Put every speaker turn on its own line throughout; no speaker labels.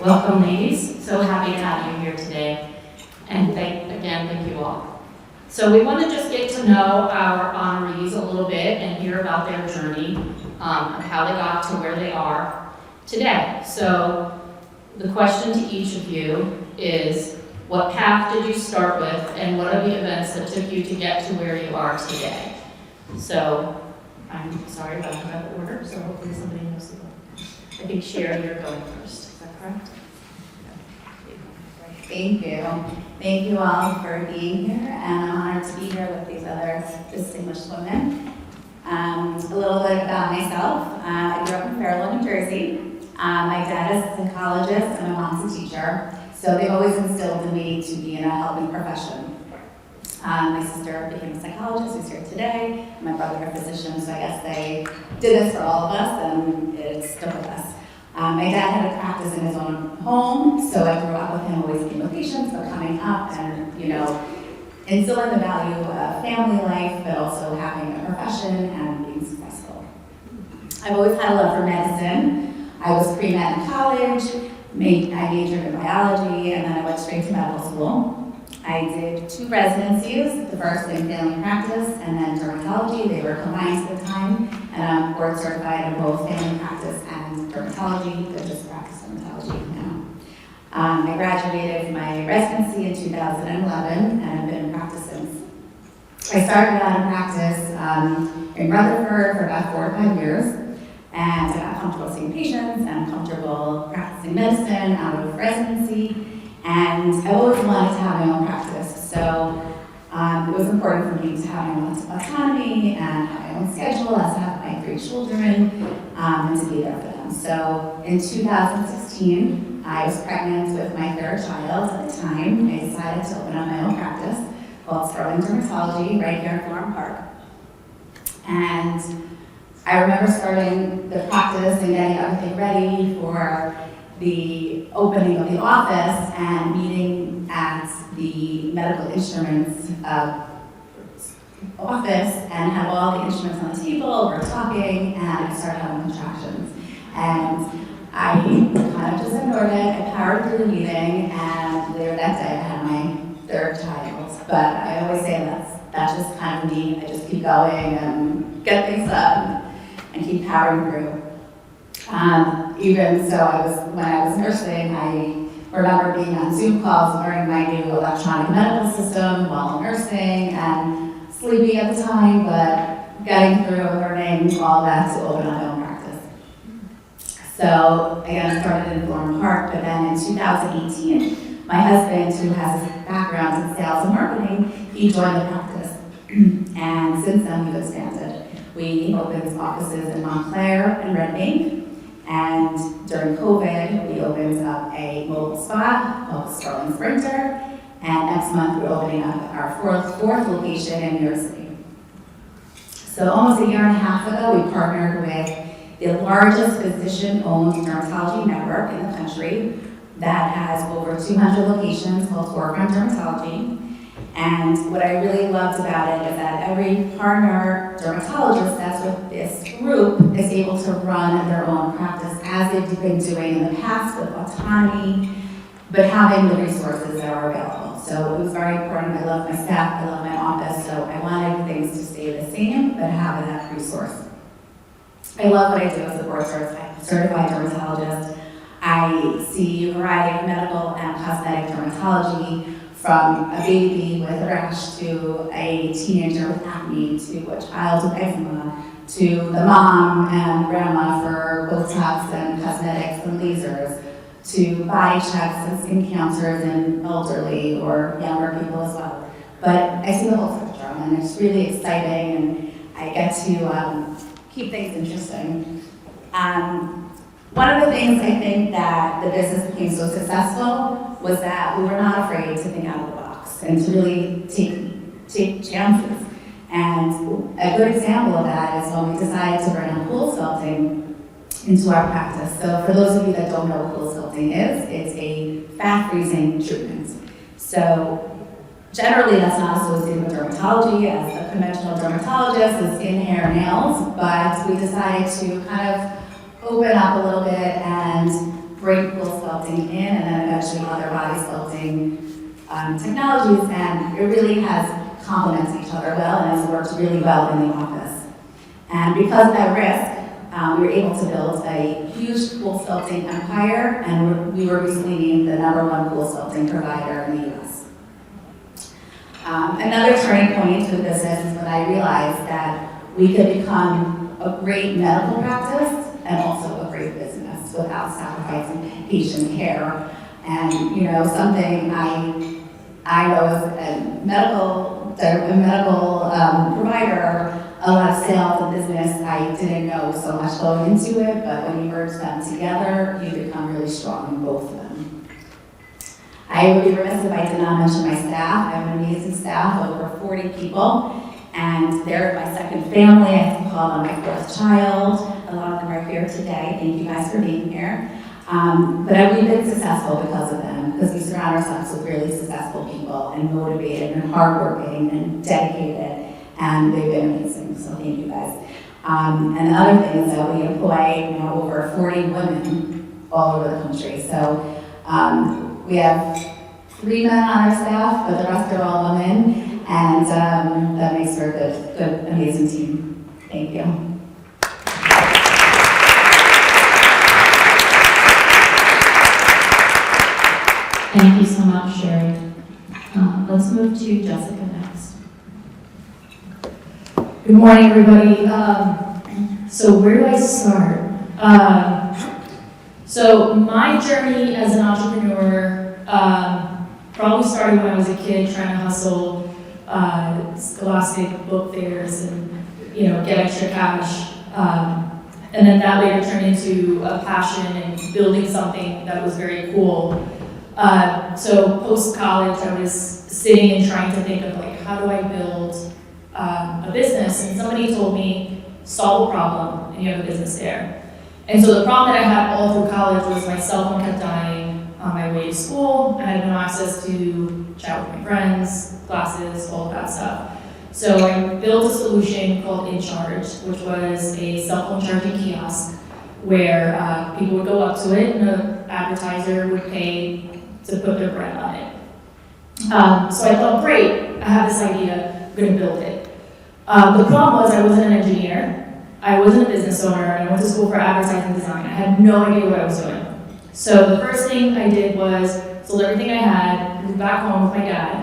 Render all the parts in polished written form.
Welcome, ladies. So happy to have you here today. And thank you all. So we want to just get to know our honorees a little bit and hear about their journey, of how they got to where they are today. So the question to each of you is, what path did you start with, and what are the events that took you to get to where you are today? So I'm sorry about the order, so hopefully somebody knows the order. I think Shari, you're going first. Is that correct?
Thank you. Thank you all for being here, and I'm honored to be here with these other distinguished women. A little bit about myself. I grew up in Fairlawn, New Jersey. My dad is a psychologist and my mom's a teacher, so they've always instilled in me to be in a helping profession. My sister became a psychologist who's here today, and my brother a physician, so I guess they did this for all of us, and it's stuck with us. My dad had a practice in his own home, so I grew up with him, always being with patients, but coming up and, instilling the value of family life, but also having a profession and being successful. I've always had a love for medicine. I was pre-med in college, I majored in biology, and then I went straight to medical school. I did 2 residencies, the first in family practice and then dermatology. They were combined at the time, and I'm board certified in both family practice and dermatology. They're just practice dermatology now. I graduated my residency in 2011, and I've been in practice since. I started out in practice in Rutherford for about 4 or 5 years, and I got comfortable seeing patients and comfortable practicing medicine out of residency. And I always wanted to have my own practice, so it was important for me to have my own autonomy and have my own schedule, as I have my 3 children, and to be there for them. So in 2016, I was pregnant with my 3rd child. At the time, I decided to open up my own practice called Sterling Dermatology right here in Florham Park. And I remember starting the practice and getting everything ready for the opening of the office and meeting at the medical instruments office and have all the instruments on the table, we're talking, and I started having contractions. And I kind of just ignored it. I powered through the meeting, and later that day I had my 3rd child. But I always say that's just kind of me. I just keep going and get things done and keep powering through. Even so, when I was nursing, I remember being on Zoom calls, learning my new electronic medical system while nursing, and sleepy at the time, but getting through and learning all that to open up my own practice. So again, I started in Florham Park, but then in 2018, my husband, who has a background in sales and marketing, he joined the practice. And since then, we've expanded. We opened offices in Montclair and Red Bank. And during COVID, we opened up a mobile spot called Sterling Sprinter. And next month, we're opening up our fourth location in New York City. So almost a year and a half ago, we partnered with the largest physician-owned dermatology network in the country that has over 200 locations called Forefront Dermatology. And what I really loved about it is that every partner dermatologist that's with this group is able to run their own practice as they've been doing in the past with autonomy, but having the resources that are available. So it was very important. I love my staff, I love my office, so I wanted things to stay the same, but have that resource. I love what I do as a board certified dermatologist. I see a variety of medical and cosmetic dermatology, from a baby with a rash to a teenager with acne to a child with eczema to the mom and grandma for Botox and cosmetics and lasers to body checks and skin cancers in elderly or younger people as well. But I see the whole spectrum, and it's really exciting, and I get to keep things interesting. One of the things I think that the business became so successful was that we were not afraid to think out of the box and to really take chances. And a good example of that is when we decided to bring on pool sculpting into our practice. So for those of you that don't know what pool sculpting is, it's a fat freezing treatment. So generally that's not associated with dermatology, as a conventional dermatologist is skin, hair, nails, but we decided to kind of open up a little bit and bring cool sculpting in and then eventually other body sculpting technologies, and it really has complemented each other well and has worked really well in the office. And because of that risk, we were able to build a huge cool sculpting empire, and we were recently named the #1 cool sculpting provider in the US. Another turning point to the business is when I realized that we could become a great medical practice and also a great business without sacrificing patient care. And something I know as a medical provider, a lot of sales and business, I didn't know so much going into it, but when you merge them together, you become really strong in both of them. I would be remiss if I did not mention my staff. I have an amazing staff, over 40 people, and they're my second family. I have to call them my fourth child. A lot of them are here today. Thank you guys for being here. But we've been successful because of them, because we surround ourselves with really successful people and motivated and hardworking and dedicated, and they've been amazing, so thank you guys. And the other thing is that we employ over 40 women all over the country. So we have 3 men on our staff, but the rest are all women, and that makes for a good, amazing team. Thank you.
Thank you so much, Shari. Let's move to Jessica next.
Good morning, everybody. So where do I start? So my journey as an entrepreneur probably started when I was a kid trying to hustle scholastic book fairs and get extra cash. And then that later turned into a passion and building something that was very cool. So post-college, I was sitting and trying to think of how do I build a business? And somebody told me, solve a problem, and you have a business there. And so the problem that I had all through college was my cell phone kept dying on my way to school. I had no access to chat with my friends, classes, all of that stuff. So I built a solution called InCharge, which was a cell phone charging kiosk where people would go up to it and an advertiser would pay to put their brand on it. So I thought, great, I have this idea, I'm gonna build it. The problem was I wasn't an engineer, I wasn't a business owner, and I went to school for advertising design. I had no idea what I was doing. So the first thing I did was sold everything I had, moved back home with my dad.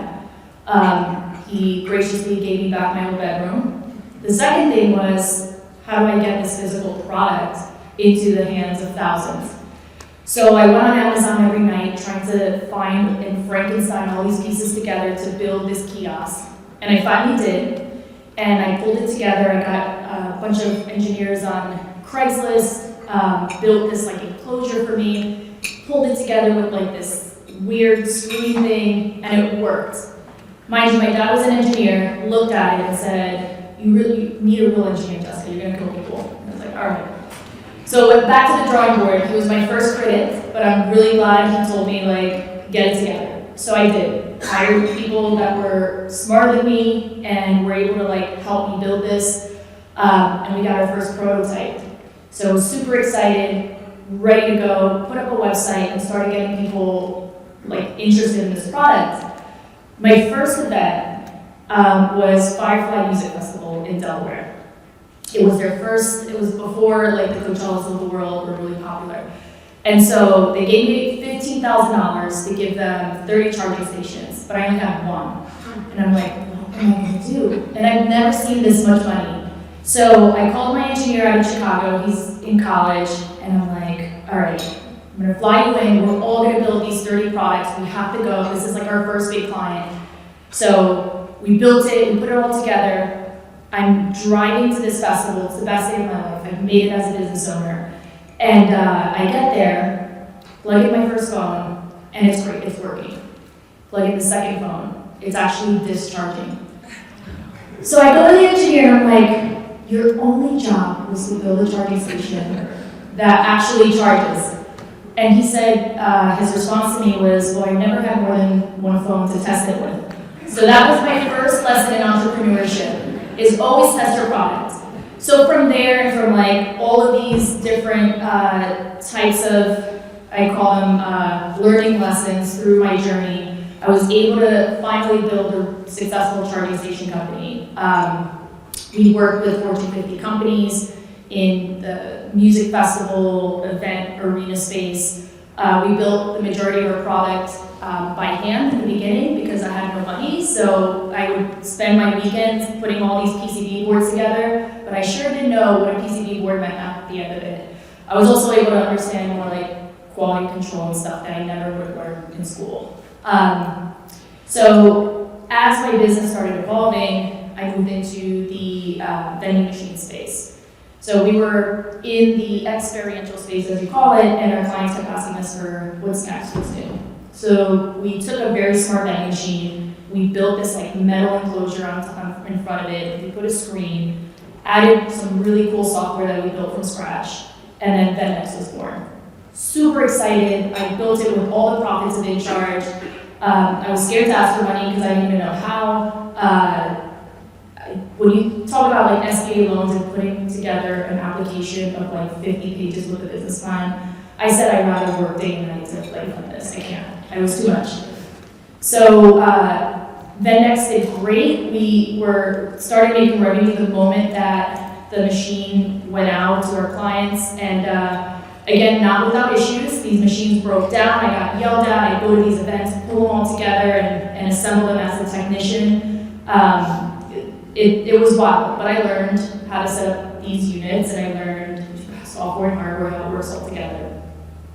He graciously gave me back my old bedroom. The second thing was, how do I get this physical product into the hands of thousands? So I went on Amazon every night trying to find and Frankenstein all these pieces together to build this kiosk. And I finally did. And I pulled it together. I got a bunch of engineers on Craigslist, built this enclosure for me, pulled it together with this weird screen thing, and it worked. Mind you, my dad was an engineer, looked at it and said, you really need a real engineer, Jessica, you're gonna kill people. And I was like, all right. So I went back to the drawing board. He was my first critic, but I'm really glad he told me, get it together. So I did. Hired people that were smarter than me and were able to help me build this. And we got our first prototype. So I was super excited, ready to go, put up a website and started getting people interested in this product. My first event was Firefly Music Festival in Delaware. It was their first, it was before the Coachellas of the world were really popular. And so they gave me $15,000 to give them 30 charging stations, but I only had one. And I'm like, what am I gonna do? And I've never seen this much money. So I called my engineer out of Chicago, he's in college, and I'm like, all right, I'm gonna fly you in, we're all gonna build these 30 products, we have to go, this is our first big client. So we built it, we put it all together. I'm driving to this festival, it's the best day of my life, I've made it as a business owner. And I get there, plug in my first phone, and it's great, it's working. Plug in the second phone, it's actually discharging. So I go to the engineer and I'm like, your only job was to build a charging station that actually charges. And he said, his response to me was, well, I never had more than one phone to test it with. So that was my first lesson in entrepreneurship, is always test your product. So from there, and from all of these different types of I call them learning lessons through my journey. I was able to finally build a successful charging station company. We work with Fortune 50 companies in the music festival, event, arena space. We built the majority of our product by hand in the beginning because I had no money, so I would spend my weekends putting all these PCB boards together, but I sure didn't know what a PCB board meant at the end of it. I was also able to understand more like quality control and stuff that I never would learn in school. So as my business started evolving, I moved into the vending machine space. So we were in the experiential space, as you call it, and our clients kept asking us for what's next, what's new. So we took a very smart vending machine, we built this like metal enclosure in front of it, we put a screen, added some really cool software that we built from scratch, and then VendX was born. Super excited, I built it with all the profits of InCharge. I was scared to ask for money because I didn't even know how. When you talk about like SBA loans and putting together an application of like 50 pages with a business plan, I said I'd rather work day and night to life on this. I can't. It was too much. So VendX did great. We started making revenue the moment that the machine went out to our clients, and again, not without issues. These machines broke down. I got yelled at. I go to these events, pull them all together, and assemble them as a technician. It was wild, but I learned how to set up these units, and I learned software and hardware, how it works all together.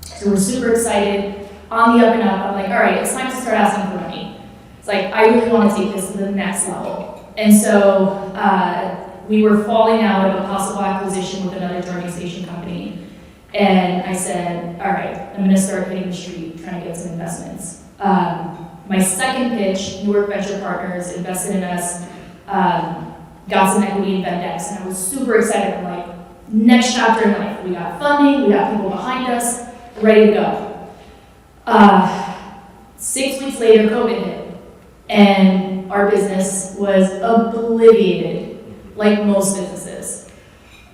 So we're super excited, on the up and up. I'm like, all right, it's time to start asking for money. It's like, I really want to take this to the next level. And so we were falling out of a possible acquisition with another charging station company. And I said, all right, I'm going to start hitting the street, trying to get some investments. My second pitch, Newark Venture Partners invested in us, got some equity in VendX, and I was super excited. I'm like, next chapter in life. We got funding, we got people behind us, ready to go. 6 weeks later, COVID hit, and our business was obliterated, like most businesses.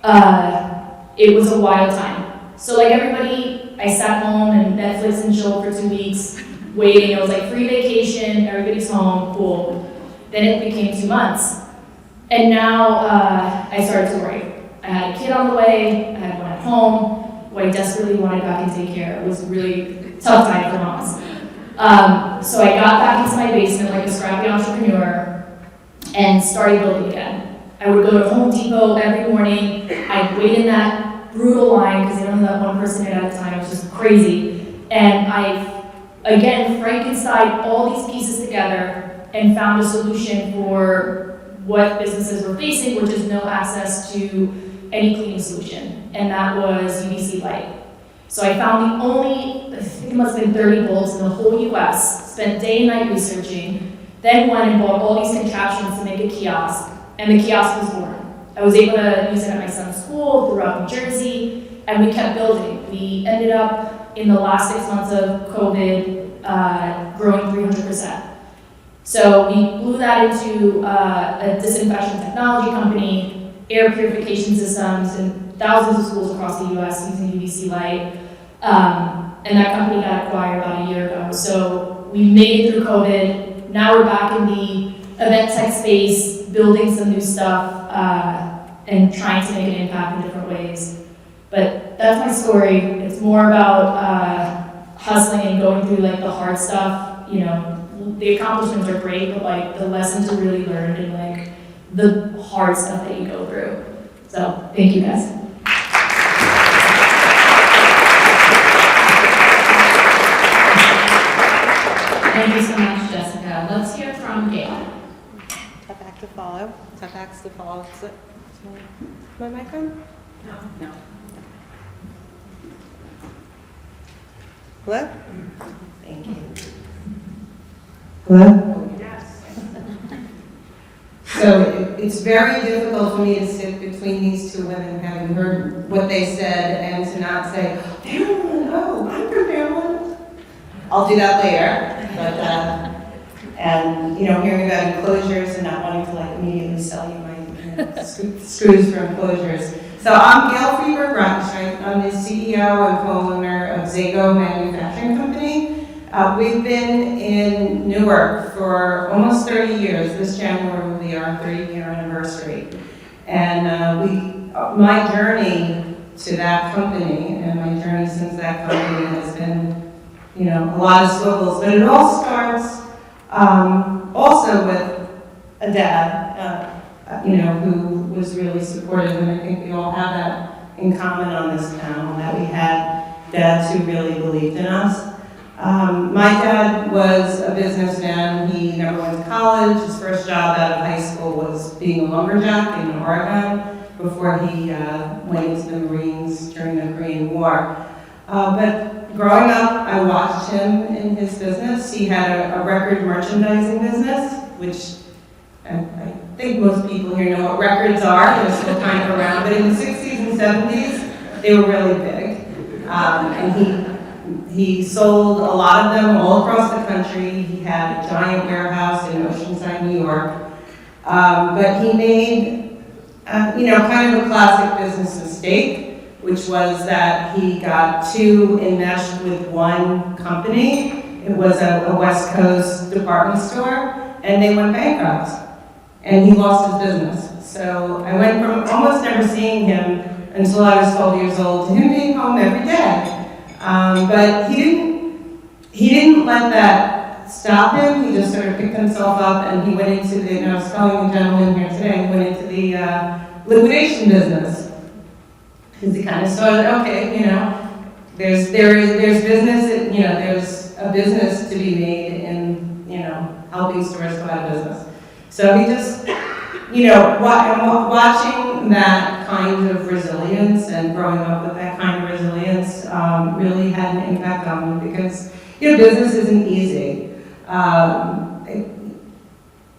It was a wild time. So like everybody, I sat home and Netflix and chilled for 2 weeks, waiting. It was like free vacation, everybody's home, cool. Then it became 2 months. And now I started to worry. I had a kid on the way, I had one at home, who I desperately wanted back in daycare. It was a really tough time for moms. So I got back into my basement like a scrappy entrepreneur and started building again. I would go to Home Depot every morning, I'd wait in that brutal line because I only let one person in at a time, it was just crazy. And I, again, Frankenstein all these pieces together and found a solution for what businesses were facing, which is no access to any cleaning solution, and that was UVC light. So I found the only, I think it must have been 30 bulbs in the whole US, spent day and night researching, then went and bought all these contraptions to make a kiosk, and the kiosk was born. I was able to use it at my son's school, throughout New Jersey, and we kept building. We ended up, in the last 6 months of COVID, growing 300%. So we blew that into a disinfection technology company, air purification systems in thousands of schools across the US using UVC light. And that company got acquired about a year ago. So we made it through COVID. Now we're back in the event tech space, building some new stuff, and trying to make an impact in different ways. But that's my story. It's more about hustling and going through like the hard stuff. You know, the accomplishments are great, but like the lessons are really learned and like the hard stuff that you go through. So thank you guys.
Thank you so much, Jessica. Let's hear from Gail.
Tough act to follow. Tough acts to follow. Is my mic on?
No.
Hello? Thank you. Hello?
Yes.
So it's very difficult for me to sit between these two women, having heard what they said, and to not say, Jeralyn, oh, I'm from Jeralyn. I'll do that later, but, and, you know, hearing about enclosures and not wanting to, like, immediately sell you my screws for enclosures. So I'm Gail Friedberg Rottenstrich. I'm the CEO and co-owner of Zago We've been in Newark for almost 30 years. This January will be our 30-year anniversary. And my journey to that company and my journey since that company has been, you know, a lot of struggles. But it all starts also with a dad, you know, who was really supportive, and I think we all have that in common on this panel, that we had dads who really believed in us. My dad was a businessman. He never went to college. His first job out of high school was being a lumberjack in Oregon before he went into the Marines during the Korean War. But growing up, I watched him in his business. He had a record merchandising business, which I think most people here know what records are. They're still kind of around, but in the 60s and 70s, they were really big. And he sold a lot of them all across the country. He had a giant warehouse in Oceanside, New York. But he made, you know, kind of a classic business mistake, which was that he got too enmeshed with one company. It was a West Coast department store, and they went bankrupt. And he lost his business. So I went from almost never seeing him until I was 12 years old to him being home every day. But he didn't let that stop him. He just sort of picked himself up and he went into the, and I was telling the gentleman here today, he went into the liquidation business. Because he kind of started, okay, you know, there's business, you know, there's a business to be made in, you know, helping stores go out of business. So he just, you know, watching that kind of resilience and growing up with that kind of resilience really had an impact on me because, you know, business isn't easy.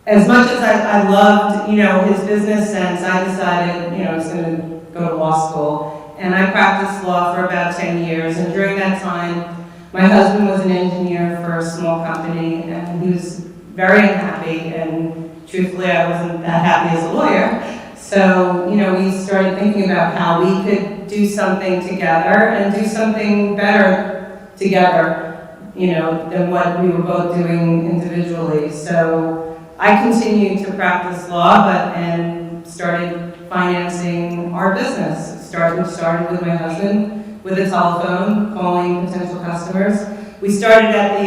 As much as I loved, you know, his business sense, I decided, you know, I was going to go to law school. And I practiced law for about 10 years. And during that time, my husband was an engineer for a small company, and he was very unhappy. And truthfully, I wasn't that happy as a lawyer. So, you know, we started thinking about how we could do something together and do something better together, you know, than what we were both doing individually. So I continued to practice law, and started financing our business. Started with my husband with a telephone, calling potential customers. We started at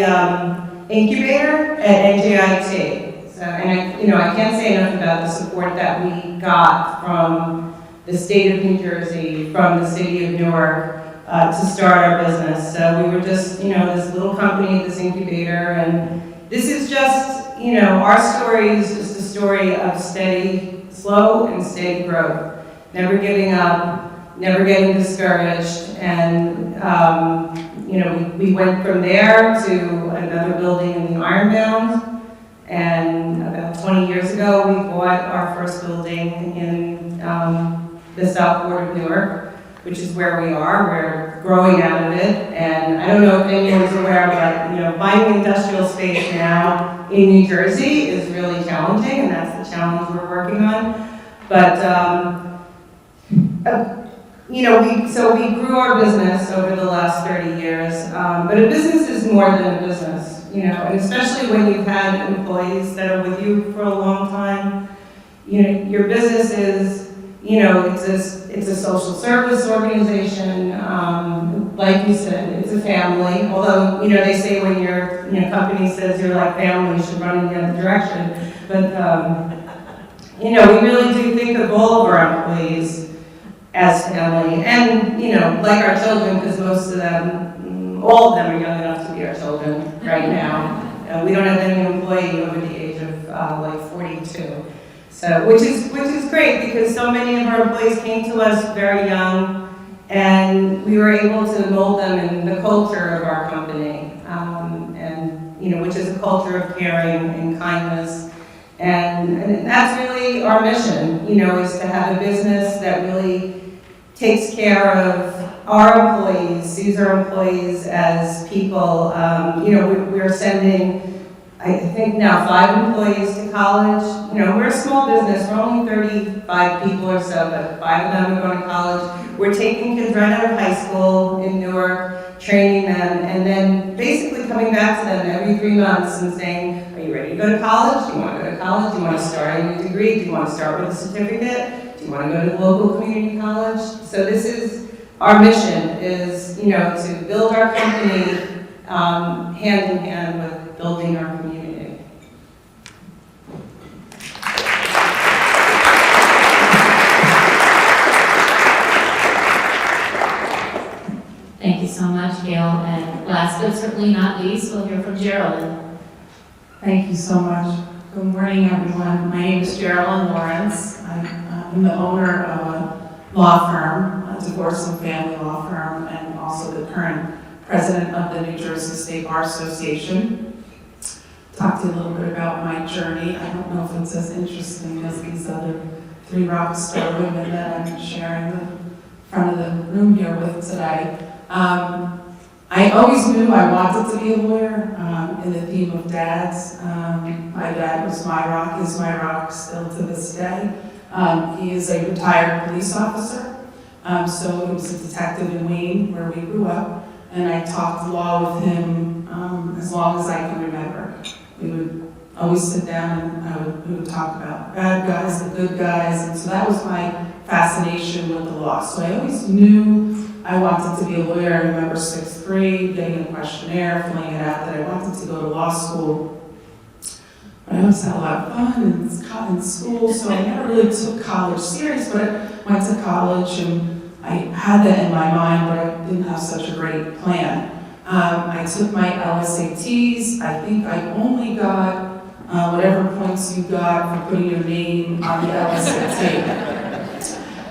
the incubator at NJBA. So, and I can't say enough about the support that we got from the state of New Jersey, from the city of Newark, to start our business. So we were just, you know, this little company, this incubator, and this is just, you know, our story is just a story of slow and steady growth. Never giving up, never getting discouraged, and you know, we went from there to another building in the Ironbound, and about 20 years ago we bought our first building in the South Ward of Newark, which is where we are. We're growing out of it, and I don't know if anyone's aware, but you know, buying industrial space now in New Jersey is really challenging, and that's the challenge we're working on. But you know, we grew our business over the last 30 years, but a business is more than a business, you know, and especially when you've had employees that are with you for a long time. You know, your business is, you know, it's a social service organization. Like you said, it's a family. Although, you know, they say when your company says you're like family, you should run in the other direction. But you know, we really do think of all of our employees as family, and you know, like our children, because most of them, all of them are young enough to be our children right now. We don't have any employee over the age of like 42. So, which is great, because so many of our employees came to us very young, and we were able to mold them in the culture of our company, and you know, which is a culture of caring and kindness, and that's really our mission. You know, is to have a business that really takes care of our employees, sees our employees as people. You know, we're sending, I think now 5 employees to college. You know, we're a small business. We're only 35 people or so, but 5 of them are going to college. We're taking kids right out of high school in Newark training them, and then basically coming back to them every 3 months and saying, are you ready to go to college? Do you want to go to college? Do you want to start a new degree? Do you want to start with a certificate? Do you want to go to the local community college? So this is our mission, is, you know, to build our company hand in hand with building our community.
Thank you so much, Gail. And last but certainly not least, we'll hear from Jeralyn.
Thank you so much. Good morning, everyone. My name is Jeralyn Lawrence. I'm the owner of a law firm, a divorce and family law firm, and also the current president of the New Jersey State Bar Association. Talk to you a little bit about my journey. I don't know if it's as interesting as these other 3 rock star women that I'm sharing the front of the room here with today. I always knew I wanted to be a lawyer in the theme of dads. My dad was my rock, is my rock still to this day. He is a retired police officer, so he was a detective in Wayne, where we grew up, and I talked law with him as long as I can remember. We would always sit down and we would talk about bad guys, the good guys, and so that was my fascination with the law. So I always knew I wanted to be a lawyer. I remember 6th grade, getting a questionnaire, filling it out that I wanted to go to law school. But I always had a lot of fun in school, so I never really took college serious, but I went to college and I had that in my mind, but I didn't have such a great plan. I took my LSATs. I think I only got whatever points you got for putting your name on the LSAT.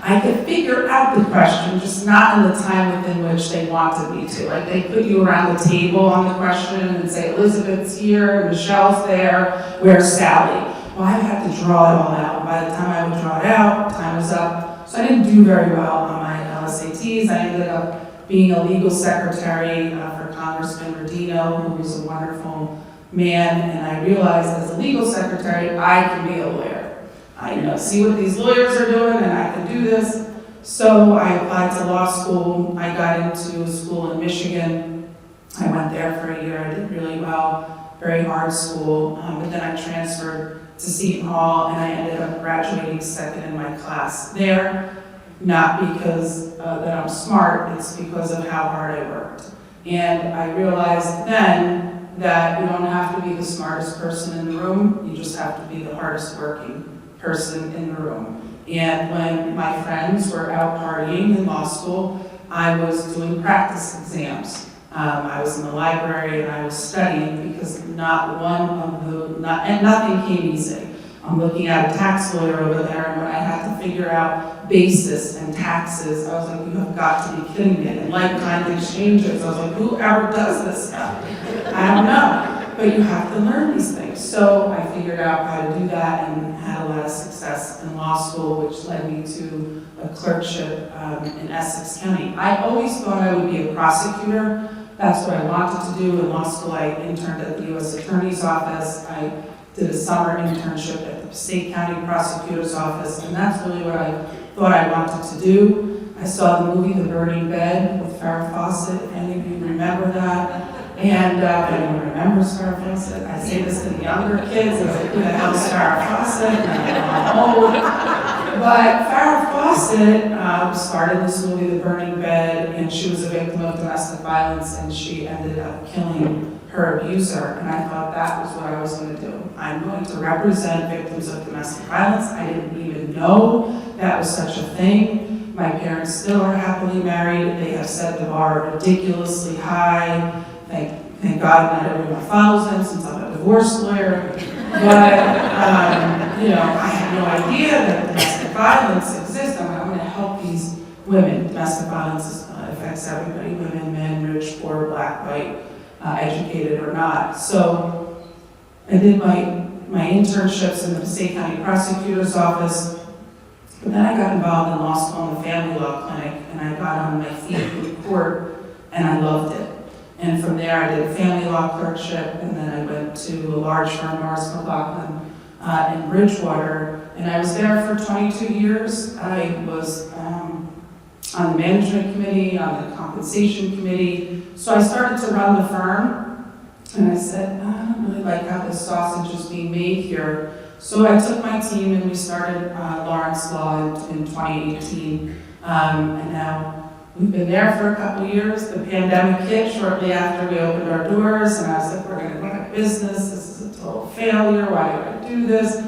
I could figure out the question, just not in the time within which they wanted me to. Like, they put you around the table on the question and say, Elizabeth's here, Michelle's there, where's Sally? Well, I had to draw it all out. And by the time I would draw it out, time was up. So I didn't do very well on my LSATs. I ended up being a legal secretary for Congressman Rodino, who was a wonderful man, and I realized as a legal secretary, I can be a lawyer. I see what these lawyers are doing, and I can do this. So I applied to law school. I got into a school in Michigan. I went there for a year. I did really well, very hard school. But then I transferred to Seton Hall, and I ended up graduating 2nd in my class there. Not because that I'm smart, it's because of how hard I worked. And I realized then that you don't have to be the smartest person in the room, you just have to be the hardest working person in the room. And when my friends were out partying in law school, I was doing practice exams. I was in the library and I was studying because nothing came easy. I'm looking at a tax lawyer over there, and when I had to figure out basis and taxes, I was like, you have got to be kidding me. And like-kind exchanges, I was like, whoever does this stuff? I don't know, but you have to learn these things. So I figured out how to do that and had a lot of success in law school, which led me to a clerkship in Essex County. I always thought I would be a prosecutor. That's what I wanted to do. In law school, I interned at the U.S. Attorney's Office. I did a summer internship at the State County Prosecutor's Office, and that's really what I thought I wanted to do. I saw the movie The Burning Bed with Farrah Fawcett, if any of you remember that. And if anyone remembers Farrah Fawcett, I say this to the younger kids, and like, who the hell's Farrah Fawcett? And I'm old. But Farrah Fawcett started this movie, The Burning Bed, and she was a victim of domestic violence, and she ended up killing her abuser, and I thought that was what I was going to do. I'm going to represent victims of domestic violence. I didn't even know that was such a thing. My parents still are happily married. They have set the bar ridiculously high. Thank God not everyone follows them since I'm a divorce lawyer. But, I had no idea that domestic violence exists. I'm going to help these women. Domestic violence affects everybody, women, men, rich, poor, black, white, educated or not. So I did my internships in the State County Prosecutor's Office, but then I got involved in law school in the family law clinic, and I got on my feet in court, and I loved it. And from there I did a family law clerkship, and then I went to a large firm, Norris McLaughlin, in Bridgewater, and I was there for 22 years. I was on the management committee, on the compensation committee. So I started to run the firm, and I said, I don't really like how this sausage is being made here. So I took my team and we started Lawrence Law in 2018, and now we've been there for a couple of years. The pandemic hit shortly after we opened our doors, and I was like, we're going to run a business. This is a total failure. Why do I do this?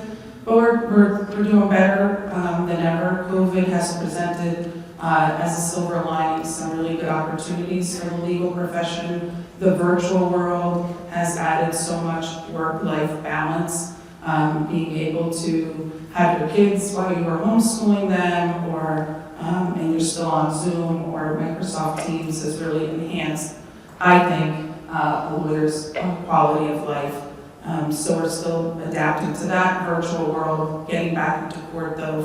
But we're doing better than ever. COVID has presented as a silver lining some really good opportunities for the legal profession. The virtual world has added so much work-life balance. Being able to have your kids while you are homeschooling them, or and you're still on Zoom or Microsoft Teams has really enhanced, I think, a lawyer's quality of life. So we're still adapting to that virtual world, getting back into court though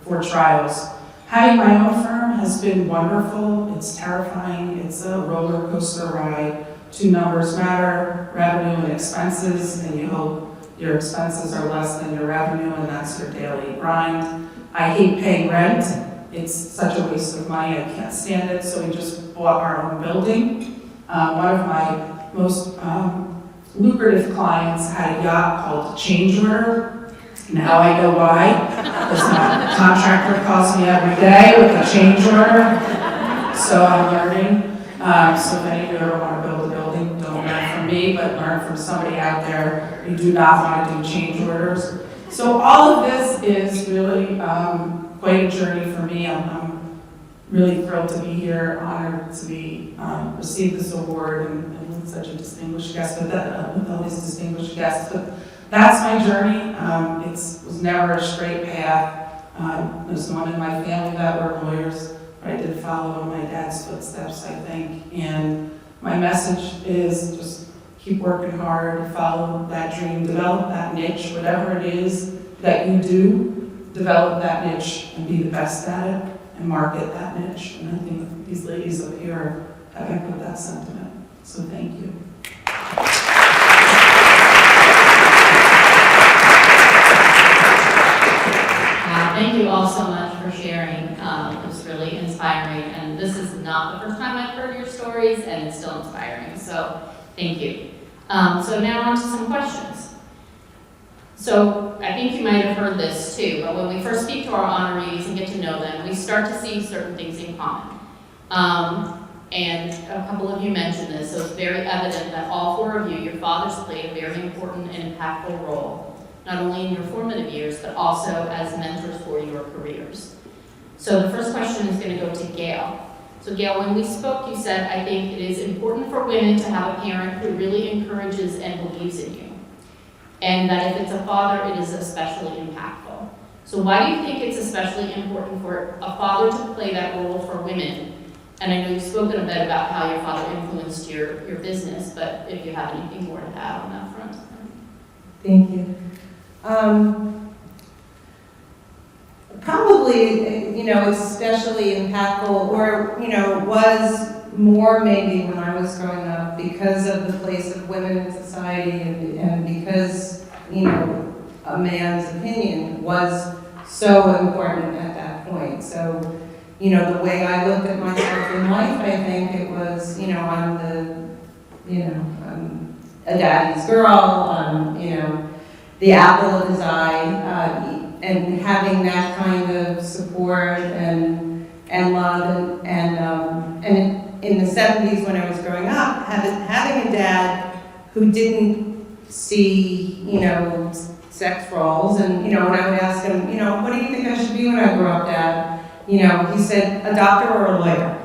for trials. Having my own firm has been wonderful. It's terrifying. It's a roller coaster ride. Two numbers matter, revenue and expenses, and you hope your expenses are less than your revenue, and that's your daily grind. I hate paying rent. It's such a waste of money. I can't stand it. So we just bought our own building. One of my most lucrative clients had a yacht called Change Order. Now I know why. Because my contractor calls me every day with a change order. So I'm learning. So if any of you ever want to build a building, don't learn from me, but learn from somebody out there. You do not want to do change orders. So all of this is really quite a journey for me. I'm really thrilled to be here, honored to be receive this award, and with such a distinguished guest, with all these distinguished guests. But that's my journey. It was never a straight path. There's no one in my family that were lawyers. I did follow in my dad's footsteps, I think, and my message is just keep working hard, follow that dream, develop that niche, whatever it is that you do, develop that niche and be the best at it and market that niche. And I think these ladies up here have echoed that sentiment, so thank you.
Thank you all so much for sharing. It was really inspiring, and this is not the first time I've heard your stories, and it's still inspiring, so thank you. So now on to some questions. So I think you might have heard this too, but when we first speak to our honorees and get to know them, we start to see certain things in common. And a couple of you mentioned this, so it's very evident that all four of you, your fathers played a very important and impactful role, not only in your formative years, but also as mentors for your careers. So the first question is going to go to Gail. So Gail, when we spoke, you said, I think it is important for women to have a parent who really encourages and believes in you. And that if it's a father, it is especially impactful. So why do you think it's especially important for a father to play that role for women? And I know you've spoken a bit about how your father influenced your business, but if you have anything more to add on that front.
Thank you. Probably, it's especially impactful, or, was more maybe when I was growing up because of the place of women in society and because, a man's opinion was so important at that point. So, the way I looked at myself in life, I think it was, I'm I'm a daddy's girl, the apple of his eye, and having that kind of support and love and in the 70s when I was growing up, having a dad who didn't see, sex roles, and when I would ask him, what do you think I should be when I grow up, Dad? He said a doctor or a lawyer.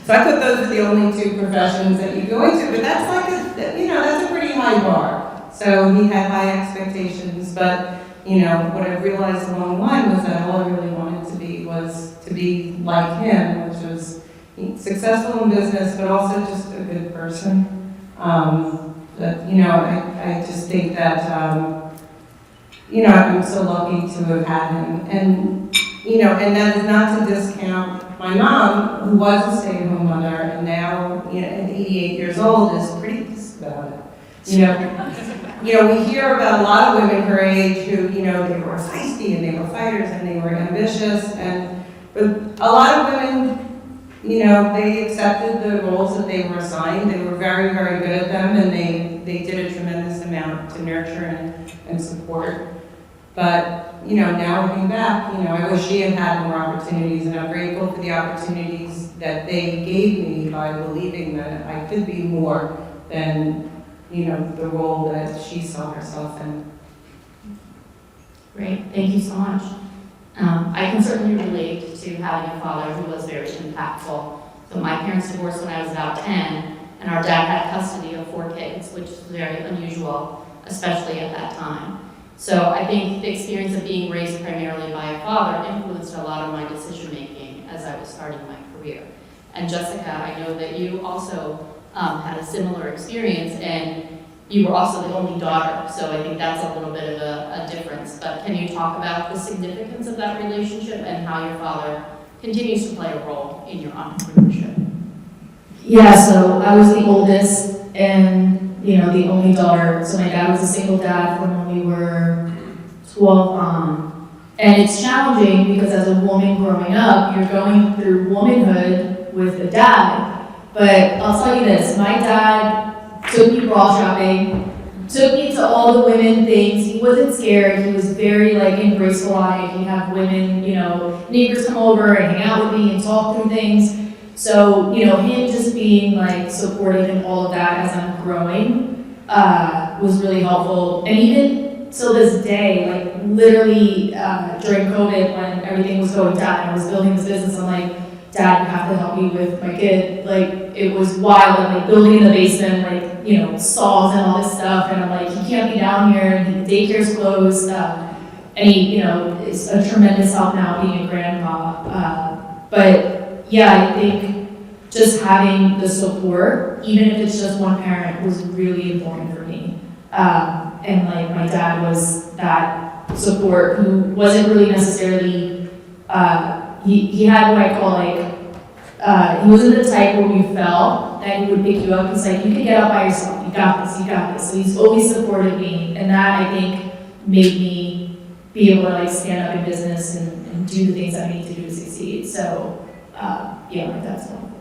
So I thought those were the only two professions that you go into, but that's like that's a pretty high bar. So he had high expectations, but what I realized along the line was that all I really wanted to be was to be like him, which was successful in business, but also just a good person. I just think that I'm so lucky to have had him, and that is not to discount my mom, who was a stay-at-home mother, and now at 88 years old is pretty pissed about it. We hear about a lot of women her age who, they were feisty and they were fighters and they were ambitious, but a lot of women you know, they accepted the roles that they were assigned. They were very, very good at them, and they did a tremendous amount to nurture and support. But, you know, now looking back, you know, I wish she had had more opportunities, and I'm grateful for the opportunities that they gave me by believing that I could be more than, you know, the role that she saw herself in.
Great, thank you so much. I can certainly relate to having a father who was very impactful. So my parents divorced when I was about 10, and our dad had custody of 4 kids, which is very unusual, especially at that time. So I think the experience of being raised primarily by a father influenced a lot of my decision-making as I was starting my career. And Jessica, I know that you also had a similar experience, and you were also the only daughter, so I think that's a little bit of a difference. But can you talk about the significance of that relationship and how your father continues to play a role in your entrepreneurship?
Yeah, so I was the oldest and, you know, the only daughter. So my dad was a single dad from when we were 12 on. And it's challenging because as a woman growing up, you're going through womanhood with a dad. But I'll tell you this, my dad took me bra shopping, took me to all the women things. He wasn't scared. He was very like embraceful on it. He'd have women, you know, neighbors come over and hang out with me and talk through things. So, you know, him just being like supportive in all of that as I'm growing was really helpful. And even till this day, like literally during COVID when everything was going down, I was building this business, I'm like, Dad, you have to help me with my kid. Like, it was wild. I'm like building in the basement, like, you know, saws and all this stuff. And I'm like, he can't be down here. And the daycare's closed. And he, you know, is a tremendous help now being a grandpa. But yeah, I think just having the support, even if it's just one parent, was really important for me. And like my dad was that support who wasn't really necessarily, he had what I call like, he wasn't the type where you fell that he would pick you up. He's like, you can get up by yourself. You got this, you got this. So he's always supported me. And that I think made me be able to like stand up in business and do the things I need to do to succeed. So yeah, like that's one.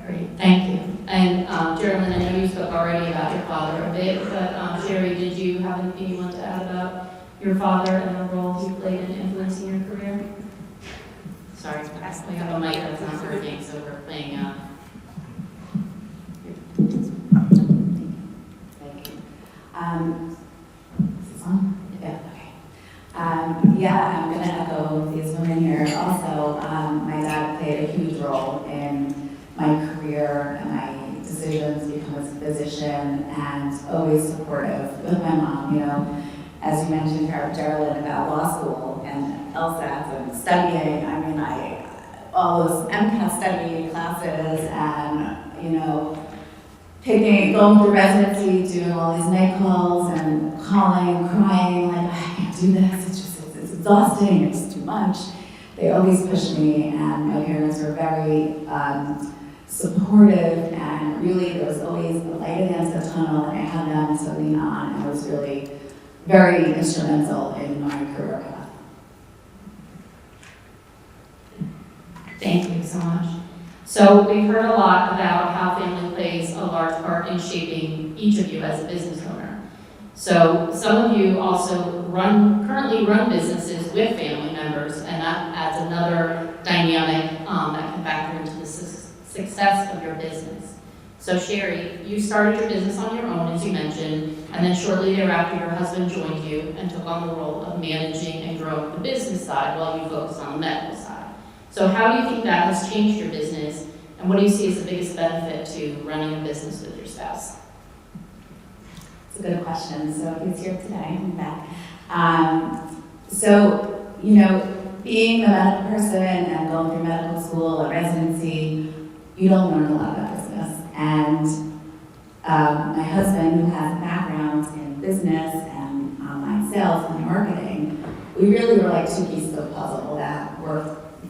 Great, thank you. And Jeralyn, I know you spoke already about your father a bit, but Shari, did you have anything you want to add about your father and the role he played in influencing your career? Sorry, we have a mic that's not working, so we're playing
Thank you. Is this on? Yeah, okay. Yeah, I'm going to echo these women here. Also, my dad played a huge role in my career and my decisions to become a physician, and always supportive with my mom, you know. As you mentioned, Jeralyn, about law school and LSATs and studying, I mean, all those MCAT study classes and, you know, going through residency, doing all these night calls and calling, crying, like, I can't do this, it's exhausting, it's too much. They always pushed me, and my parents were very supportive, and really there was always a light at the end of the tunnel, and I had them to lean on, and it was really very instrumental in my career path.
Thank you so much. So we've heard a lot about how family plays a large part in shaping each of you as a business owner. So some of you also currently run businesses with family members, and that adds another dynamic that can factor into the success of your business. So Shari, you started your business on your own, as you mentioned, and then shortly thereafter your husband joined you and took on the role of managing and growing the business side while you focused on the medical side. So how do you think that has changed your business, and what do you see as the biggest benefit to running a business with your spouse?
It's a good question. So he's here today, I'm back. So, you know, being a medical person and going through medical school or residency, you don't learn a lot about business. And my husband, who has a background in business and online sales and marketing, we really were like two pieces of a puzzle that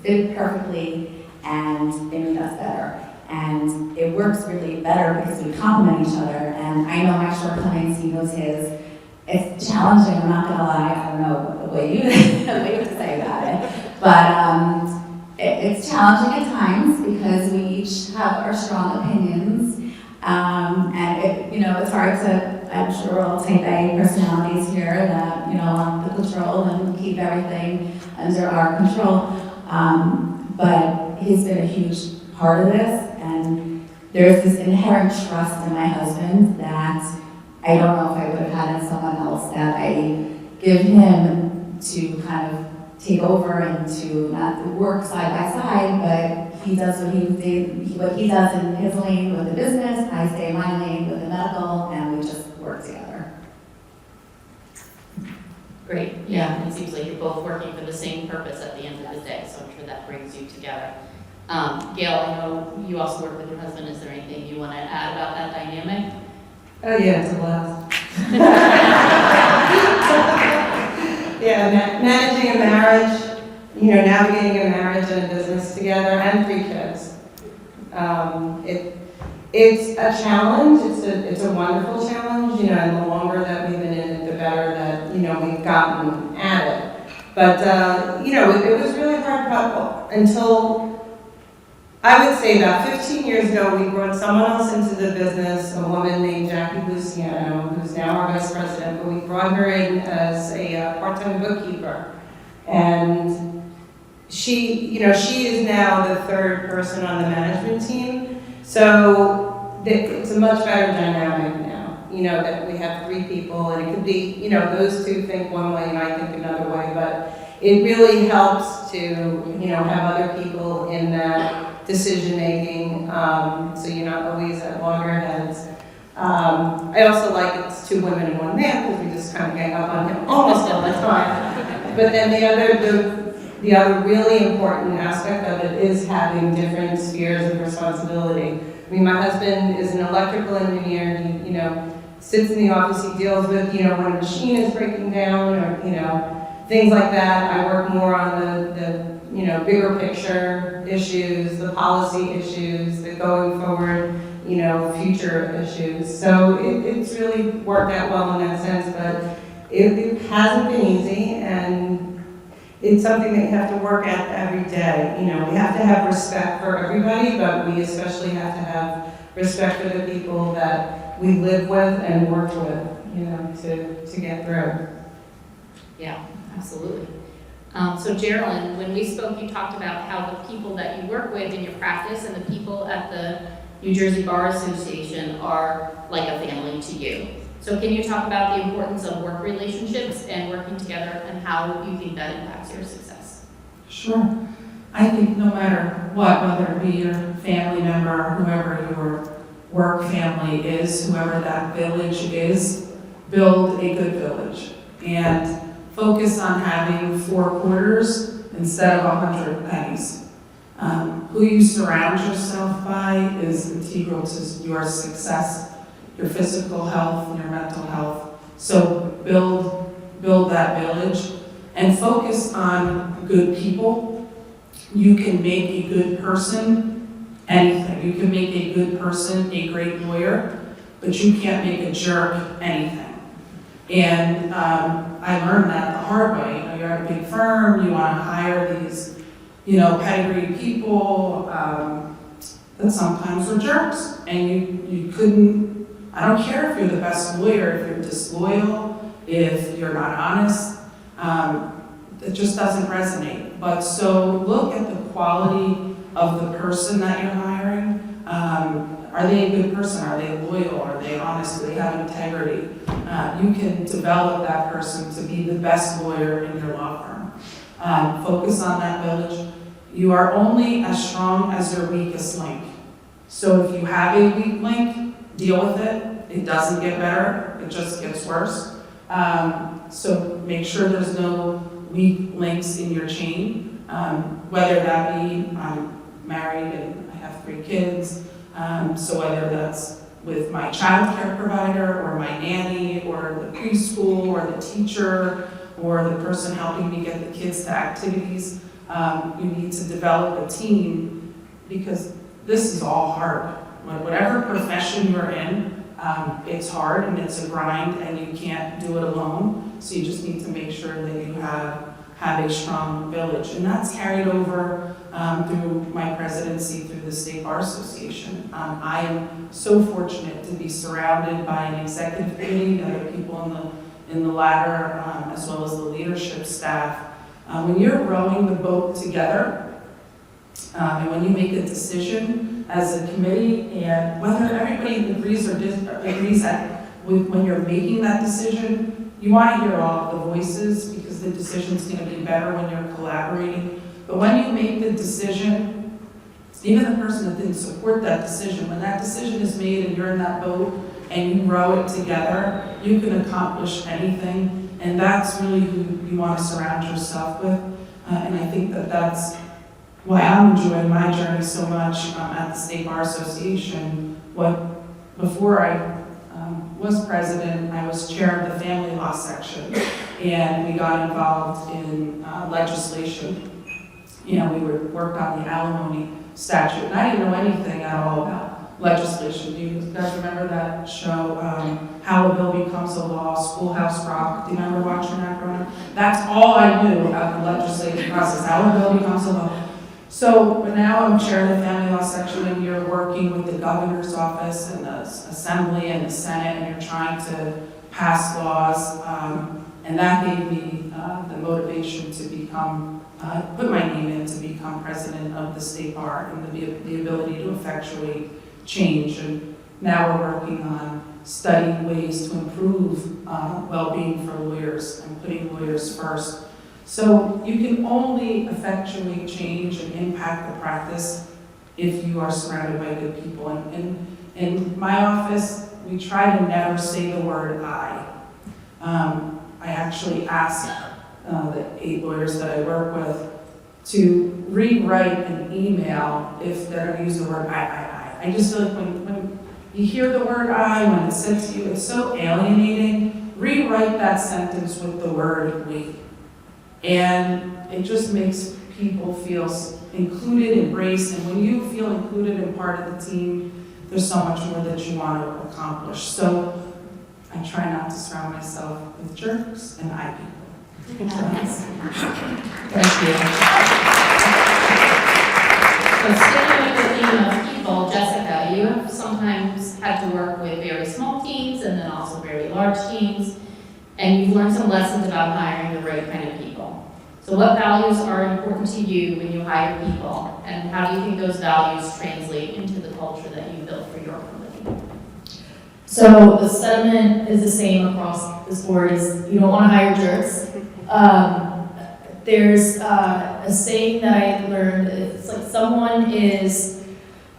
fit perfectly, and they made us better. And it works really better because we complement each other. And I know my shortcomings, he knows his. It's challenging, I'm not gonna lie. I don't know the way you have to say about it. But It's challenging at times because we each have our strong opinions. It's hard to, I'm sure we're all type A personalities here that, want the control and keep everything under our control. But he's been a huge part of this, and there's this inherent trust in my husband that I don't know if I would have had in someone else, that I give him to kind of take over and to not work side by side, but he does what he does in his lane with the business, I stay in my lane with the medical, and we just work together.
Great, yeah, it seems like you're both working for the same purpose at the end of the day, so I'm sure that brings you together. Gail, I know you also work with your husband. Is there anything you want to add about that dynamic?
Oh, yeah, it's a blast. Yeah, managing a marriage, navigating a marriage and a business together, and 3 kids. It's a challenge. It's a wonderful challenge. And the longer that we've been in it, the better that we've gotten at it. But it was really hard until I would say about 15 years ago, we brought someone else into the business, a woman named Jackie Luciano, who's now our vice president, but we brought her in as a part-time bookkeeper. And she is now the 3rd person on the management team. So it's a much better dynamic now, that we have 3 people, and it could be, those 2 think one way and I think another way, but it really helps to, have other people in that decision-making, so you're not always at loggerheads. I also like it's 2 women and 1 man, because we just kind of gang up on him almost all the time. But then the other really important aspect of it is having different spheres of responsibility. I mean, my husband is an electrical engineer. He, sits in the office. He deals with, when a machine is breaking down, or things like that. I work more on the bigger picture issues, the policy issues, the going forward, future issues. So it's really worked out well in that sense, but it hasn't been easy, and it's something that you have to work at every day. We have to have respect for everybody, but we especially have to have respect for the people that we live with and work with, to get through.
Yeah, absolutely. So Jeralyn, when we spoke, you talked about how the people that you work with in your practice and the people at the New Jersey Bar Association are like a family to you. So can you talk about the importance of work relationships and working together, and how you think that impacts your success?
Sure. I think no matter what, whether it be your family member, whoever your work family is, whoever that village is, build a good village. And focus on having 4 quarters instead of 100 pennies. Who you surround yourself by is integral to your success, your physical health, and your mental health. So build that village and focus on good people. You can make a good person anything. You can make a good person a great lawyer, but you can't make a jerk anything. And I learned that the hard way. You're at a big firm, you want to hire these, pedigree people that sometimes are jerks, and you couldn't. I don't care if you're the best lawyer, if you're disloyal, if you're not honest. It just doesn't resonate. But so look at the quality of the person that you're hiring. Are they a good person? Are they loyal? Are they honest? Do they have integrity? You can develop that person to be the best lawyer in your law firm. Focus on that village. You are only as strong as your weakest link. So if you have a weak link, deal with it. It doesn't get better. It just gets worse. So make sure there's no weak links in your chain. Whether that be I'm married and I have 3 kids. So whether that's with my child care provider or my nanny or the preschool or the teacher or the person helping me get the kids to activities, you need to develop a team, because this is all hard. Whatever profession you're in, it's hard and it's a grind and you can't do it alone. So you just need to make sure that you have a strong village. And that's carried over through my presidency through the State Bar Association. I am so fortunate to be surrounded by an executive committee, other people in the ladder, as well as the leadership staff. When you're rowing the boat together, and when you make a decision as a committee, and whether everybody agrees or agrees that when you're making that decision, you want to hear all the voices because the decision's going to be better when you're collaborating. But when you make the decision, even the person that didn't support that decision, when that decision is made and you're in that boat and you row it together, you can accomplish anything. And that's really who you want to surround yourself with. And I think that that's why I'm enjoying my journey so much at the State Bar Association. Before I was president, I was chair of the family law section, and we got involved in legislation. We worked on the alimony statute, and I didn't know anything at all about legislation. Do you guys remember that show, How a Bill Becomes a Law, Schoolhouse Rock? Do you remember watching that growing up? That's all I knew about the legislative process, how a bill becomes a law. So now I'm chair of the family law section, and you're working with the governor's office and the assembly and the Senate, and you're trying to pass laws. And that gave me the motivation to put my name in to become president of the State Bar, and the ability to effectuate change. And now we're working on studying ways to improve well-being for lawyers and putting lawyers first. So you can only effectuate change and impact the practice if you are surrounded by good people. And in my office, we try to never say the word I. I actually ask the 8 lawyers that I work with to rewrite an email if they're going to use the word I. I just feel like when you hear the word I, when it's said to you, it's so alienating. Rewrite that sentence with the word we. And it just makes people feel included, embraced, and when you feel included and part of the team, there's so much more that you want to accomplish. So I try not to surround myself with jerks and I people.
Thank you. So sticking with the theme of people, Jessica, you have sometimes had to work with very small teams and then also very large teams, and you've learned some lessons about hiring the right kind of people. So what values are important to you when you hire people, and how do you think those values translate into the culture that you built for your company?
So the sentiment is the same across this board: is you don't want to hire jerks. There's a saying that I learned. It's like someone is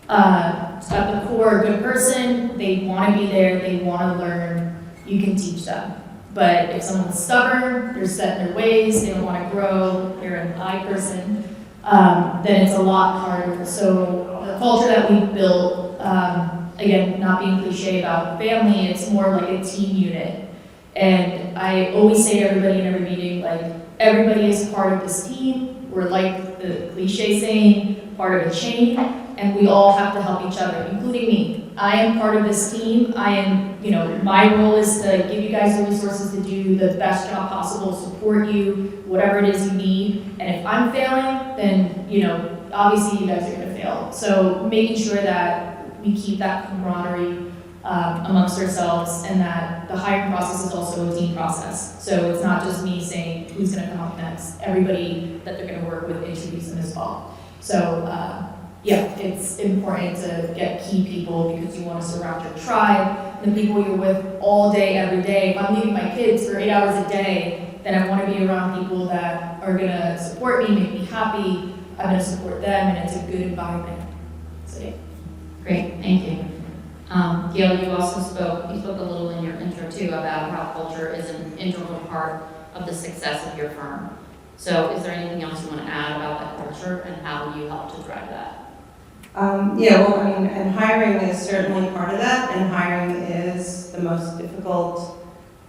at the core a good person. They want to be there. They want to learn. You can teach them. But if someone's stubborn, they're set in their ways, they don't want to grow, they're an I person, then it's a lot harder. So the culture that we built, again, not being cliche about family, it's more like a team unit. And I always say to everybody in every meeting, like, everybody is part of this team. We're like the cliche saying, part of a chain, and we all have to help each other, including me. I am part of this team. I am, my role is to give you guys the resources to do the best job possible, support you, whatever it is you need. And if I'm failing, then, obviously you guys are gonna fail. So making sure that we keep that camaraderie amongst ourselves, and that the hiring process is also a team process. So it's not just me saying who's gonna come up next. Everybody that they're gonna work with, introduce them as well. So, it's important to get key people because you want to surround your tribe, the people you're with all day, every day. If I'm leaving my kids for 8 hours a day, then I want to be around people that are going to support me, make me happy. I'm going to support them, and it's a good environment. So, yeah.
Great, thank you. Gail, you also spoke a little in your intro too about how culture is an integral part of the success of your firm. So is there anything else you want to add about that culture and how you help to drive that?
And hiring is certainly part of that, and hiring is the most difficult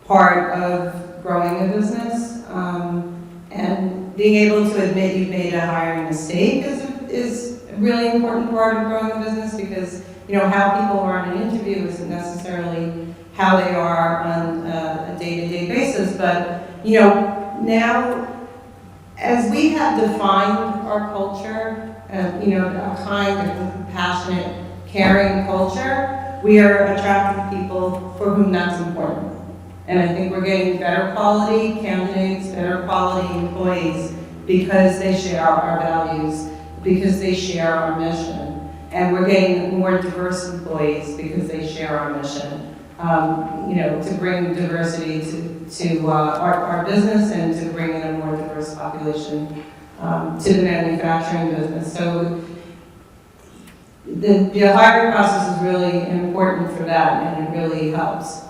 part of growing a business. And being able to admit you've made a hiring mistake is a really important part of growing a business, because how people are on an interview isn't necessarily how they are on a day-to-day basis. But now, as we have defined our culture, a kind and compassionate, caring culture, we are attracting people for whom that's important. And I think we're getting better quality candidates, better quality employees because they share our values, because they share our mission. And we're getting more diverse employees because they share our mission. To bring diversity to our business and to bring in a more diverse population to the manufacturing business. So the hiring process is really important for that, and it really helps.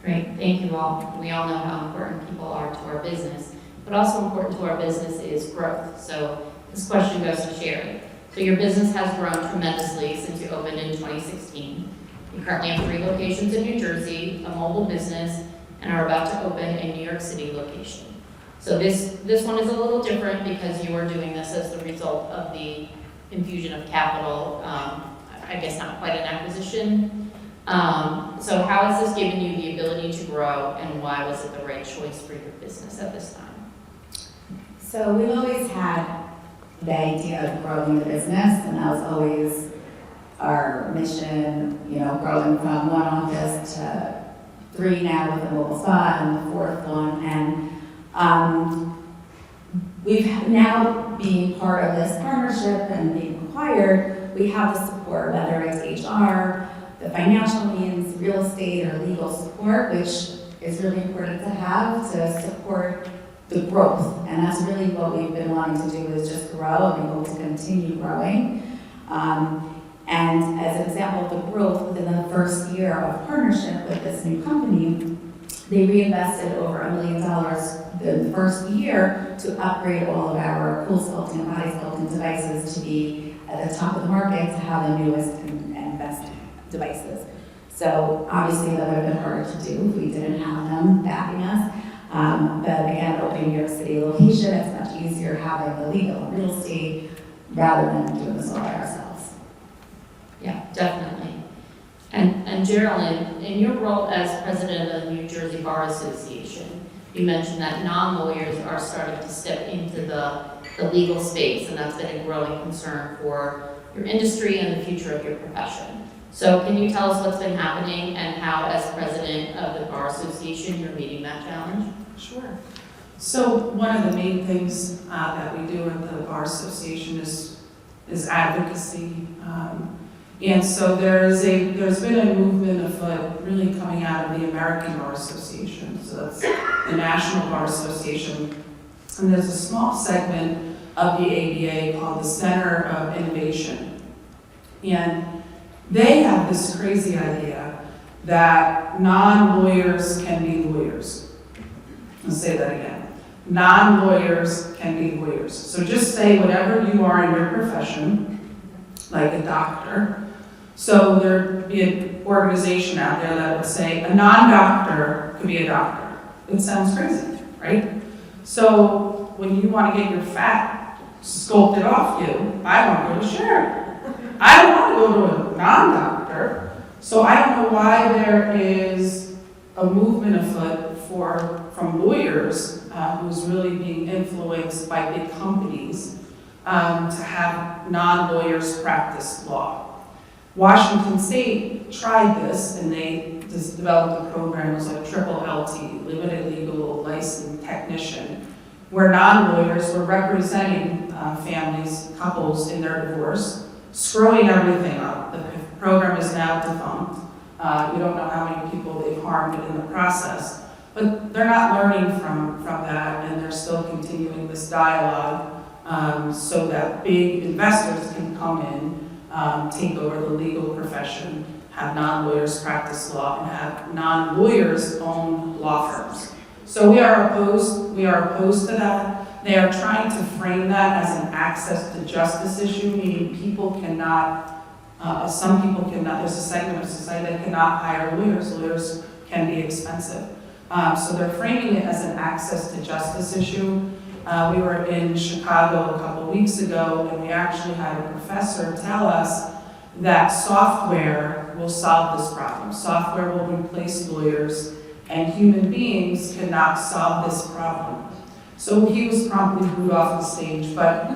Great, thank you all. We all know how important people are to our business, but also important to our business is growth. So this question goes to Shari. So your business has grown tremendously since you opened in 2016. You currently have 3 locations in New Jersey, a mobile business, and are about to open a New York City location. So this one is a little different because you are doing this as the result of the infusion of capital, I guess not quite an acquisition. So how has this given you the ability to grow, and why was it the right choice for your business at this time?
So we've always had the idea of growing the business, and that was always our mission, growing from 1 office to 3 now with a mobile spot and the 4th one. And we've now, being part of this partnership and being acquired, we have the support, whether it's HR, the financial means, real estate, or legal support, which is really important to have to support the growth. And that's really what we've been wanting to do, is just grow, and we hope to continue growing. And as an example of the growth, within the first year of partnership with this new company, they reinvested over $1 million in the first year to upgrade all of our cool sculpting and body sculpting devices to be at the top of the market, to have the newest and best devices. So obviously that would have been harder to do if we didn't have them backing us. But again, opening New York City location, it's much easier having the legal and real estate rather than doing this all by ourselves.
Yeah, definitely. And Jeralyn, in your role as president of the New Jersey Bar Association, you mentioned that non-lawyers are starting to step into the legal space, and that's been a growing concern for your industry and the future of your profession. So can you tell us what's been happening and how, as president of the Bar Association, you're meeting that challenge?
Sure. So one of the main things that we do at the Bar Association is advocacy. And so there's been a movement afoot really coming out of the American Bar Association. So that's the National Bar Association. And there's a small segment of the ABA called the Center of Innovation. And they have this crazy idea that non-lawyers can be lawyers. I'll say that again. Non-lawyers can be lawyers. So just say whatever you are in your profession, like a doctor. So there'd be an organization out there that would say a non-doctor could be a doctor. It sounds crazy, right? So when you want to get your fat sculpted off you, I want to go to Shari. I don't want to go to a non-doctor. So I don't know why there is a movement afoot from lawyers who's really being influenced by big companies to have non-lawyers practice law. Washington State tried this, and they just developed a program. It was like triple LT, limited legal licensed technician, where non-lawyers were representing families, couples in their divorce, screwing everything up. The program is now defunct. You don't know how many people they've harmed in the process. But they're not learning from that, and they're still continuing this dialogue so that big investors can come in, take over the legal profession, have non-lawyers practice law, and have non-lawyers own law firms. So we are opposed to that. They are trying to frame that as an access to justice issue, meaning people cannot, some people cannot, there's a segment of society that cannot hire lawyers. Lawyers can be expensive. So they're framing it as an access to justice issue. We were in Chicago a couple weeks ago, and we actually had a professor tell us that software will solve this problem. Software will replace lawyers, and human beings cannot solve this problem. So he was promptly booed off the stage, but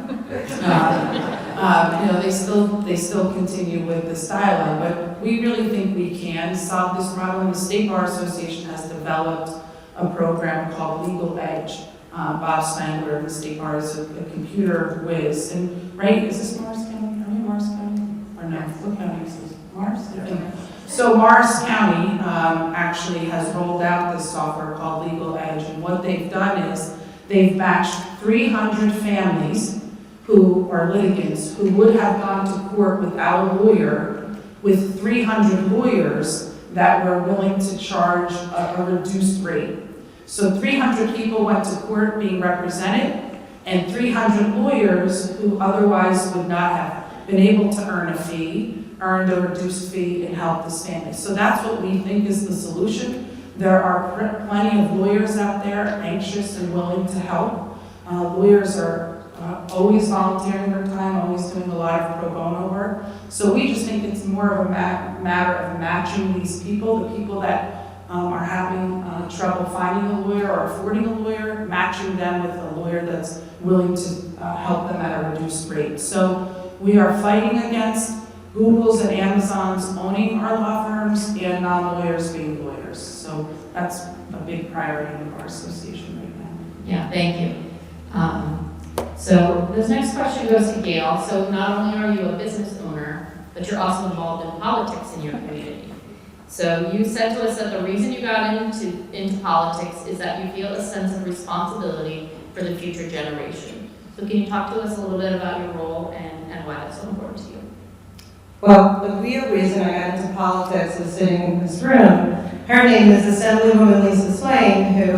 they still continue with this dialogue. But we really think we can solve this problem. The State Bar Association has developed a program called Legal Edge. Bob Spangler of the State Bar is a computer whiz. And right, is this Morris County? Are we in Morris County? Or no? What county is this? Morris? So Morris County actually has rolled out this software called Legal Edge. And what they've done is they've matched 300 families who are litigants who would have gone to court without a lawyer with 300 lawyers that were willing to charge a reduced rate. So 300 people went to court being represented, and 300 lawyers who otherwise would not have been able to earn a fee, earned a reduced fee and helped this family. So that's what we think is the solution. There are plenty of lawyers out there anxious and willing to help. Lawyers are always volunteering their time, always doing a lot of pro bono work. So we just think it's more of a matter of matching these people, the people that are having trouble finding a lawyer or affording a lawyer, matching them with a lawyer that's willing to help them at a reduced rate. So we are fighting against Google's and Amazon's owning our law firms and non-lawyers being lawyers. So that's a big priority of our association right now.
Yeah, thank you. So this next question goes to Gail. So not only are you a business owner, but you're also involved in politics in your community. So you said to us that the reason you got into politics is that you feel a sense of responsibility for the future generation. So can you talk to us a little bit about your role and why that's so important to you?
Well, the real reason I got into politics is sitting in this room. Her name is Assemblywoman Lisa Swain, who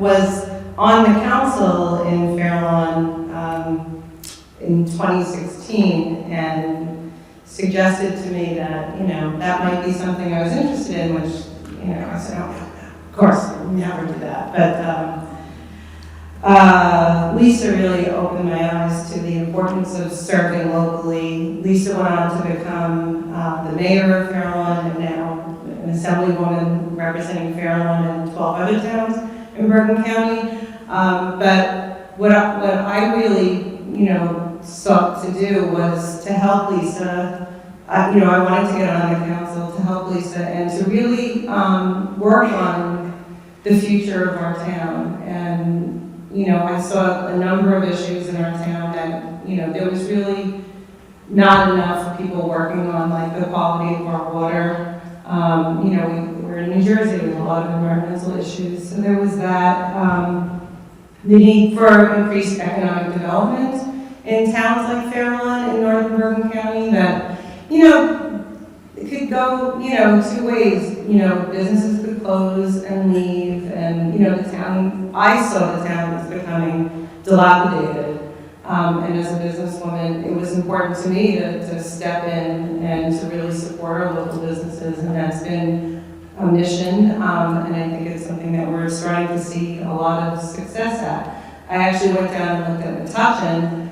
was on the council in Fairlawn in 2016 and suggested to me that, that might be something I was interested in, which, I said, oh, of course, I'll never do that. But Lisa really opened my eyes to the importance of serving locally. Lisa went on to become the mayor of Fairlawn and now an assemblywoman representing Fairlawn and 12 other towns in Bergen County. But what I really, sought to do was to help Lisa. I wanted to get on the council to help Lisa and to really work on the future of our town. And I saw a number of issues in our town that, there was really not enough people working on, like the quality of our water. We're in New Jersey with a lot of environmental issues. So there was that, the need for increased economic development in towns like Fairlawn in northern Bergen County that, it could go, two ways. Businesses could close and leave, and, the town, I saw the town was becoming dilapidated. And as a businesswoman, it was important to me to step in and to really support our local businesses, and that's been a mission, and I think it's something that we're starting to see a lot of success at. I actually went down and looked at Metuchen,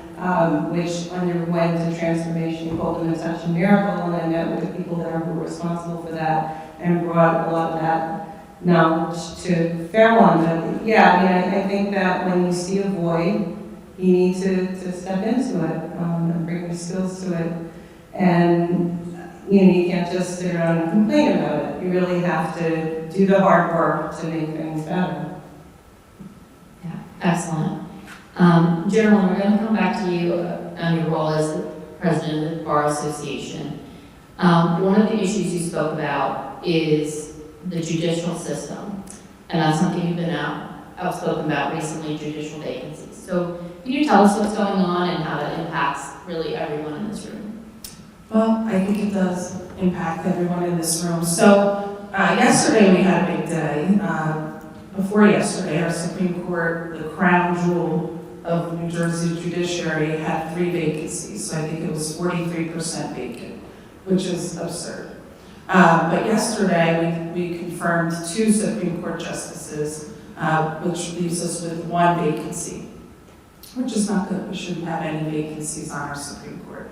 which underwent a transformation called the Metuchen Miracle, and I met with the people that were responsible for that and brought a lot of that knowledge to Fairlawn. But yeah, I think that when you see a void, you need to step into it and bring your skills to it. And you can't just sit around and complain about it. You really have to do the hard work to make things better.
Yeah, excellent. Jeralyn, we're going to come back to you on your role as the president of the Bar Association. One of the issues you spoke about is the judicial system, and that's something you've been outspoken about recently, judicial vacancies. So can you tell us what's going on and how that impacts really everyone in this room?
Well, I think it does impact everyone in this room. So yesterday we had a big day. Before yesterday, our Supreme Court, the crown jewel of New Jersey judiciary, had 3 vacancies. So I think it was 43% vacant, which is absurd. But yesterday we confirmed 2 Supreme Court justices, which leaves us with 1 vacancy, which is not good. We shouldn't have any vacancies on our Supreme Court.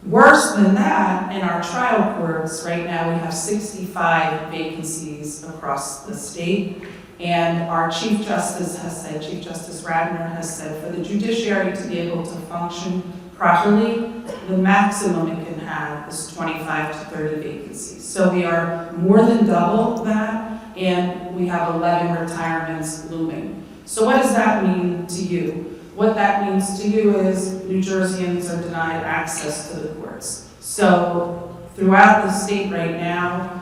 Worse than that, in our trial courts, right now we have 65 vacancies across the state, And our Chief Justice has said, Chief Justice Radner has said, for the judiciary to be able to function properly, the maximum it can have is 25 to 30 vacancies. So we are more than double that, and we have 11 retirements looming. So what does that mean to you? What that means to you is New Jerseyans are denied access to the courts. So throughout the state right now,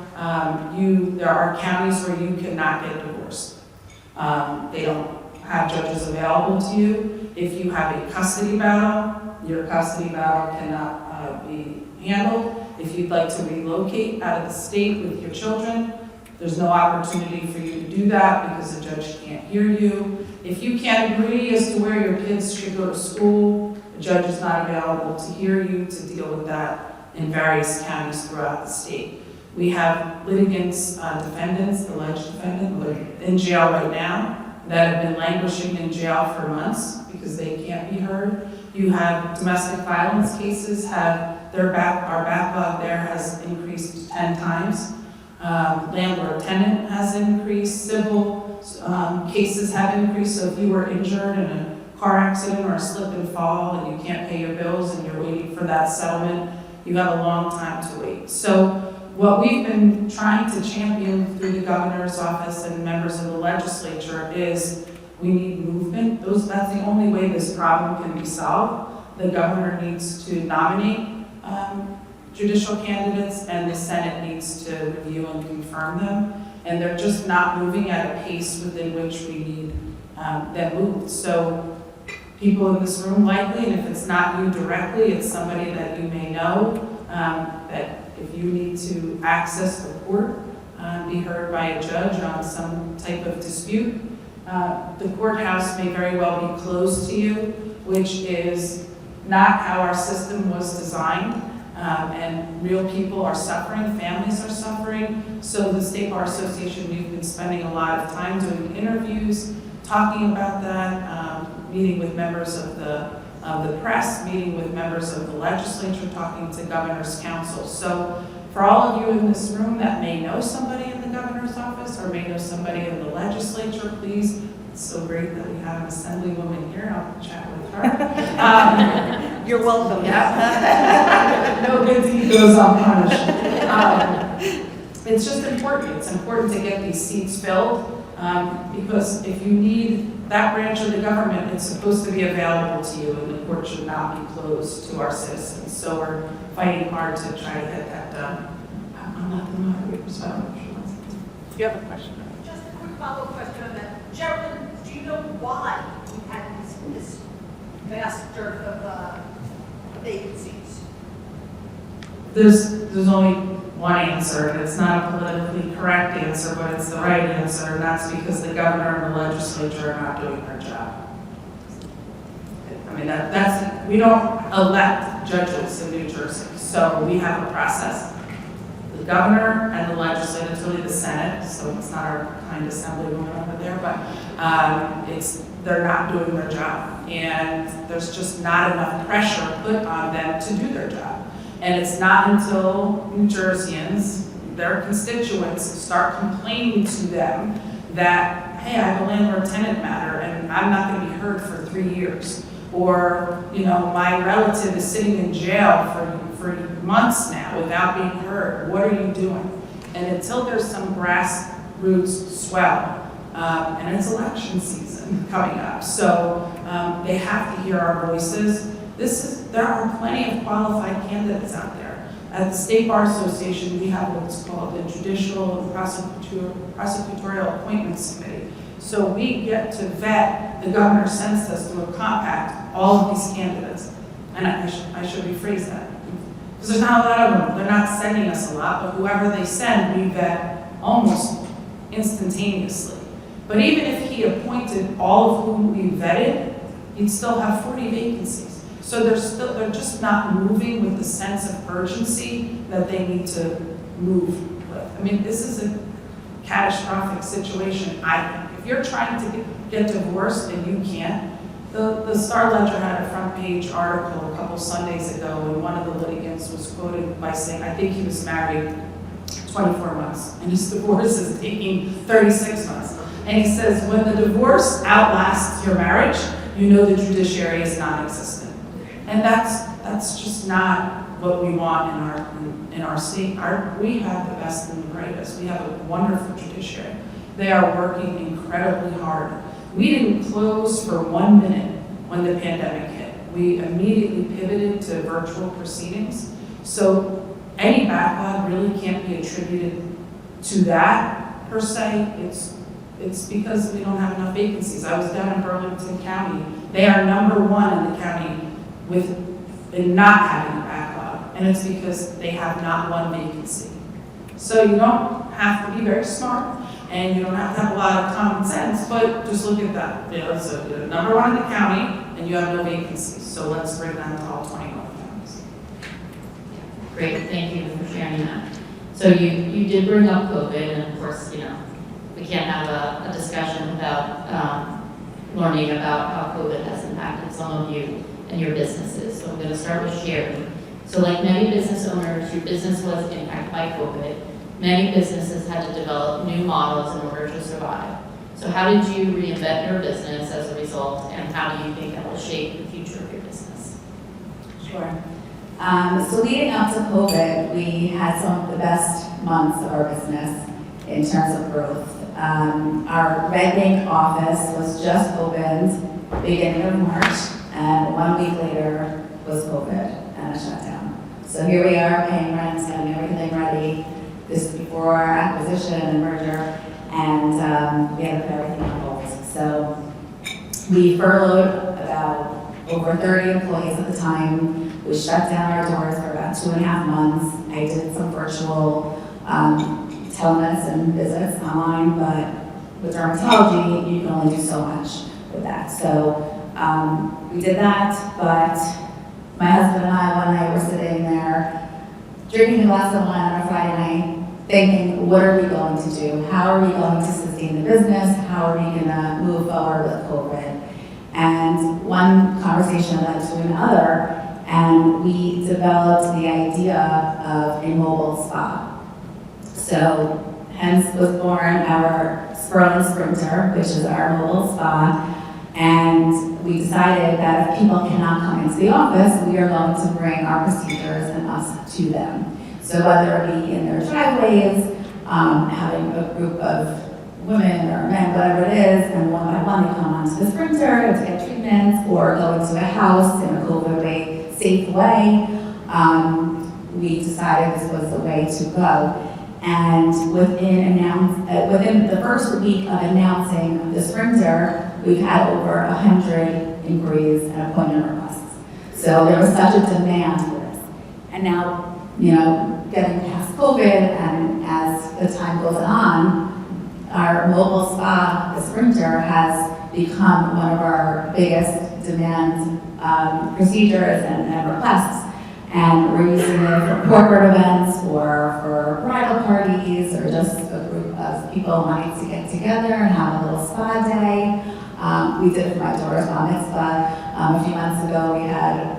there are counties where you cannot get divorced. They don't have judges available to you. If you have a custody battle, your custody battle cannot be handled. If you'd like to relocate out of the state with your children, there's no opportunity for you to do that because the judge can't hear you. If you can't agree as to where your kids should go to school, the judge is not available to hear you to deal with that in various counties throughout the state. We have litigants, defendants, alleged defendants, in jail right now that have been languishing in jail for months because they can't be heard. You have domestic violence cases our backlog there has increased 10 times. Landlord-tenant has increased, civil cases have increased, so if you were injured in a car accident or a slip and fall and you can't pay your bills and you're waiting for that settlement, you have a long time to wait. So what we've been trying to champion through the governor's office and members of the legislature is we need movement. That's the only way this problem can be solved. The governor needs to nominate judicial candidates, and the Senate needs to review and confirm them. And they're just not moving at a pace within which we need them moved. So people in this room likely, and if it's not you directly, it's somebody that you may know, that if you need to access the court, be heard by a judge on some type of dispute, the courthouse may very well be closed to you, which is not how our system was designed. And real people are suffering, families are suffering. So the State Bar Association, we've been spending a lot of time doing interviews, talking about that, meeting with members of the press, meeting with members of the legislature, talking to governor's council. So for all of you in this room that may know somebody in the governor's office or may know somebody in the legislature, please, it's so great that we have an assemblywoman here, I'll chat with her.
You're welcome.
Yeah. No good deed goes unpunished. It's just important. It's important to get these seats filled because if you need that branch of the government, it's supposed to be available to you, and the court should not be closed to our citizens. So we're fighting hard to try to get that done. I'm not the moderator, so I don't know if she wants to. You have a question?
Just a quick follow-up question on that. Jeralyn, do you know why we had this vast dearth of vacancies?
There's only one answer, and it's not a politically correct answer, but it's the right answer, and that's because the governor and the legislature are not doing their job. I mean, that's we don't elect judges in New Jersey, so we have a process. The governor and the legislature, it's really the Senate, so it's not our kind assemblywoman over there, but they're not doing their job, and there's just not enough pressure put on them to do their job. And it's not until New Jerseyans, their constituents, start complaining to them that, hey, I have a landlord-tenant matter and I'm not going to be heard for 3 years. Or, my relative is sitting in jail for months now without being heard. What are you doing? And until there's some grassroots swell, and it's election season coming up, so they have to hear our voices. There are plenty of qualified candidates out there. At the State Bar Association, we have what's called the Judicial and Prosecutorial Appointments Committee. So we get to vet, the governor sends us through a compact, all of these candidates. And I should rephrase that. Because there's not a lot of them. They're not sending us a lot, but whoever they send, we vet almost instantaneously. But even if he appointed all of whom we vetted, you'd still have 40 vacancies. So they're just not moving with the sense of urgency that they need to move with. I mean, this is a catastrophic situation, I think. If you're trying to get divorced and you can't, the Star Ledger had a front page article a couple Sundays ago, and one of the litigants was quoted by saying, I think he was married 24 months, and his divorce is taking 36 months. And he says, when the divorce outlasts your marriage, you know the judiciary is non-existent. And that's just not what we want in our state. We have the best and the brightest. We have a wonderful judiciary. They are working incredibly hard. We didn't close for 1 minute when the pandemic hit. We immediately pivoted to virtual proceedings. So any backlog really can't be attributed to that per se. It's because we don't have enough vacancies. I was down in Burlington County. They are #1 in the county in not having a backlog, and it's because they have not one vacancy. So you don't have to be very smart, and you don't have to have a lot of common sense, but just look at that. So you're #1 in the county, and you have no vacancies. So let's bring that to all 21 counties.
Great, thank you for sharing that. So you did bring up COVID, and of course, we can't have a discussion without learning about how COVID has impacted some of you and your businesses. So I'm going to start with Shari. So like many business owners, your business was impacted by COVID. Many businesses had to develop new models in order to survive. So how did you reinvent your business as a result, and how do you think that will shape the future of your business?
Sure. So leading up to COVID, we had some of the best months of our business in terms of growth. Our Red Bank office was just opened beginning of March, and 1 week later was COVID and a shutdown. So here we are paying rent, getting everything ready. This is before our acquisition and merger, and we had to put everything on hold. So we furloughed about over 30 employees at the time. We shut down our doors for about 2.5 months. I did some virtual telemedicine visits online, but with dermatology, you can only do so much with that. So we did that, but my husband and I, one night, were sitting there drinking a glass of wine on a Friday night, thinking, what are we going to do? How are we going to sustain the business? How are we going to move forward with COVID? And one conversation led to another, and we developed the idea of a mobile spa. So hence was born our Sperling Sprinter, which is our mobile spa. And we decided that if people cannot come into the office, we are going to bring our procedures and us to them. So whether it be in their driveways, having a group of women or men, whatever it is, and one by one they come onto the Sprinter to get treatments, or go into a house in a COVID way, safe way, we decided this was the way to go. And within the first week of announcing the Sprinter, we've had over 100 inquiries and appointment requests. So there was such a demand for this. And now, getting past COVID, and as the time goes on, our mobile spa, the Sprinter, has become one of our biggest demand procedures and requests. And we're using it for corporate events, or for bridal parties, or just a group of people wanting to get together and have a little spa day. We did it for my daughter's bar mitzvah. A few months ago, we had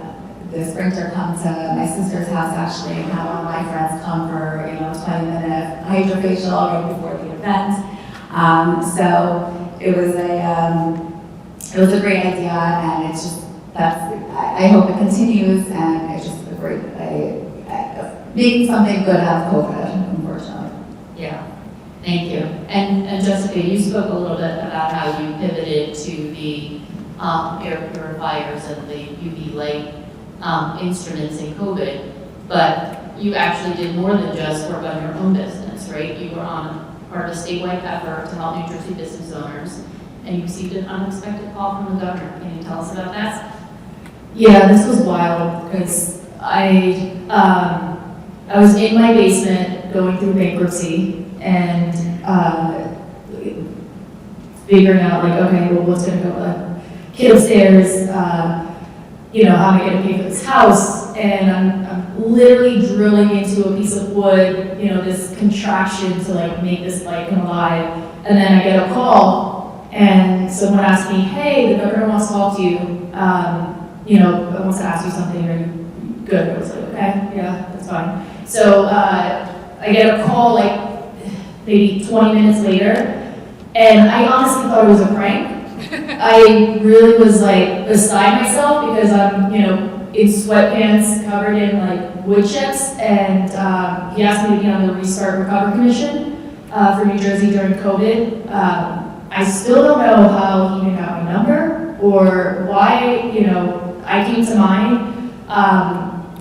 the Sprinter come to my sister's house, actually, and have all my friends come for 20-minute hydrofacial right before the event. So it was a great idea, and it's just I hope it continues, and it's just a great making something good out of COVID, unfortunately.
Yeah, thank you. And Jessica, you spoke a little bit about how you pivoted to the air purifiers and the UV light instruments in COVID, but you actually did more than just work on your own business, right? You were on part of a statewide effort to help New Jersey business owners, and you received an unexpected call from the governor. Can you tell us about that?
Yeah, this was wild, because I was in my basement going through bankruptcy, and figuring out, okay, well, what's going to go, kid upstairs, how am I going to pay for this house? And I'm literally drilling into a piece of wood, this contraption to make this light come alive. And then I get a call, and someone asked me, hey, the governor wants to talk to you. Wants to ask you something. Are you good? I was like, okay, yeah, that's fine. So I get a call maybe 20 minutes later, And I honestly thought it was a prank. I really was like beside myself because I'm, in sweatpants covered in like wood chips, and he asked me to be on the Restart Recover Commission for New Jersey during COVID. I still don't know how he even got my number or why, I came to mind.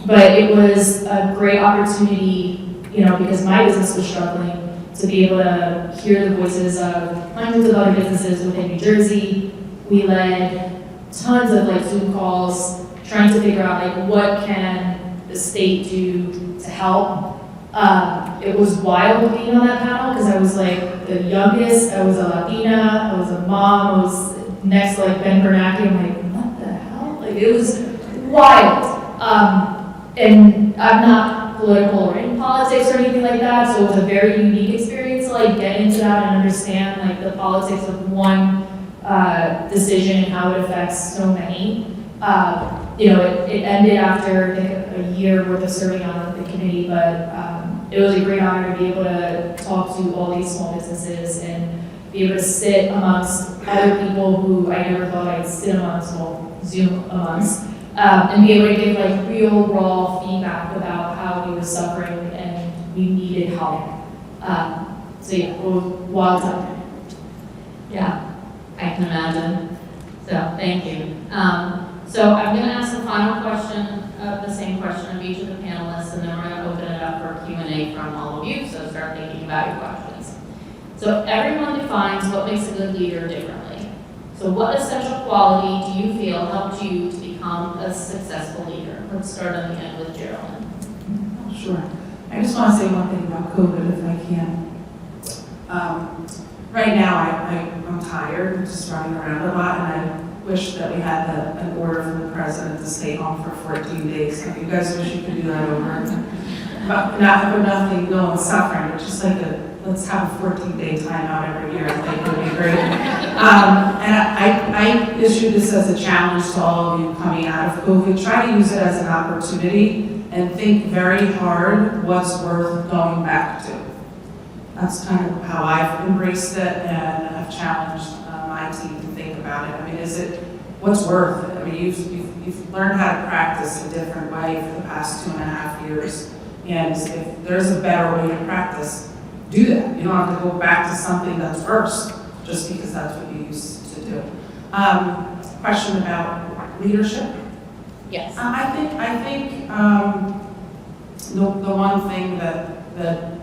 But it was a great opportunity, because my business was struggling, to be able to hear the voices of hundreds of other businesses within New Jersey. We led tons of like Zoom calls, trying to figure out like what can the state do to help. It was wild being on that panel because I was like the youngest, I was a Latina, I was a mom, I was next to like Ben Bernanke. I'm like, what the hell? Like it was wild. And I'm not political or in politics or anything like that, so it was a very unique experience to like get into that and understand like the politics of one decision and how it affects so many. It ended after I think a year worth of serving on the committee, but it was a great honor to be able to talk to all these small businesses and be able to sit amongst other people who I never thought I'd sit amongst, well, Zoom amongst, and be able to give like real raw feedback about how we were suffering and we needed help. So yeah, it was wild time.
Yeah, I can imagine. So thank you. So I'm going to ask the final question, the same question of each of the panelists, and then we're going to open it up for Q&A from all of you, so start thinking about your questions. So everyone defines what makes a good leader differently. So what essential quality do you feel helped you to become a successful leader? Let's start on the end with Jeralyn.
Sure. I just want to say one thing about COVID, if I can. Right now, I'm tired, just running around a lot, and I wish that we had an order from the president to stay home for 14 days. So you guys wish you could do that over? But nothing, no one's suffering, but just like let's have a 14-day timeout every year. I think it would be great. And I issue this as a challenge to all of you coming out of COVID. Try to use it as an opportunity and think very hard what's worth going back to. That's kind of how I've embraced it, and I've challenged my team to think about it. I mean, what's worth it? I mean, you've learned how to practice a different way for the past 2.5 years. And if there's a better way to practice, do that. You don't have to go back to something that's worse just because that's what you used to do. Question about leadership.
Yes.
I think the one thing that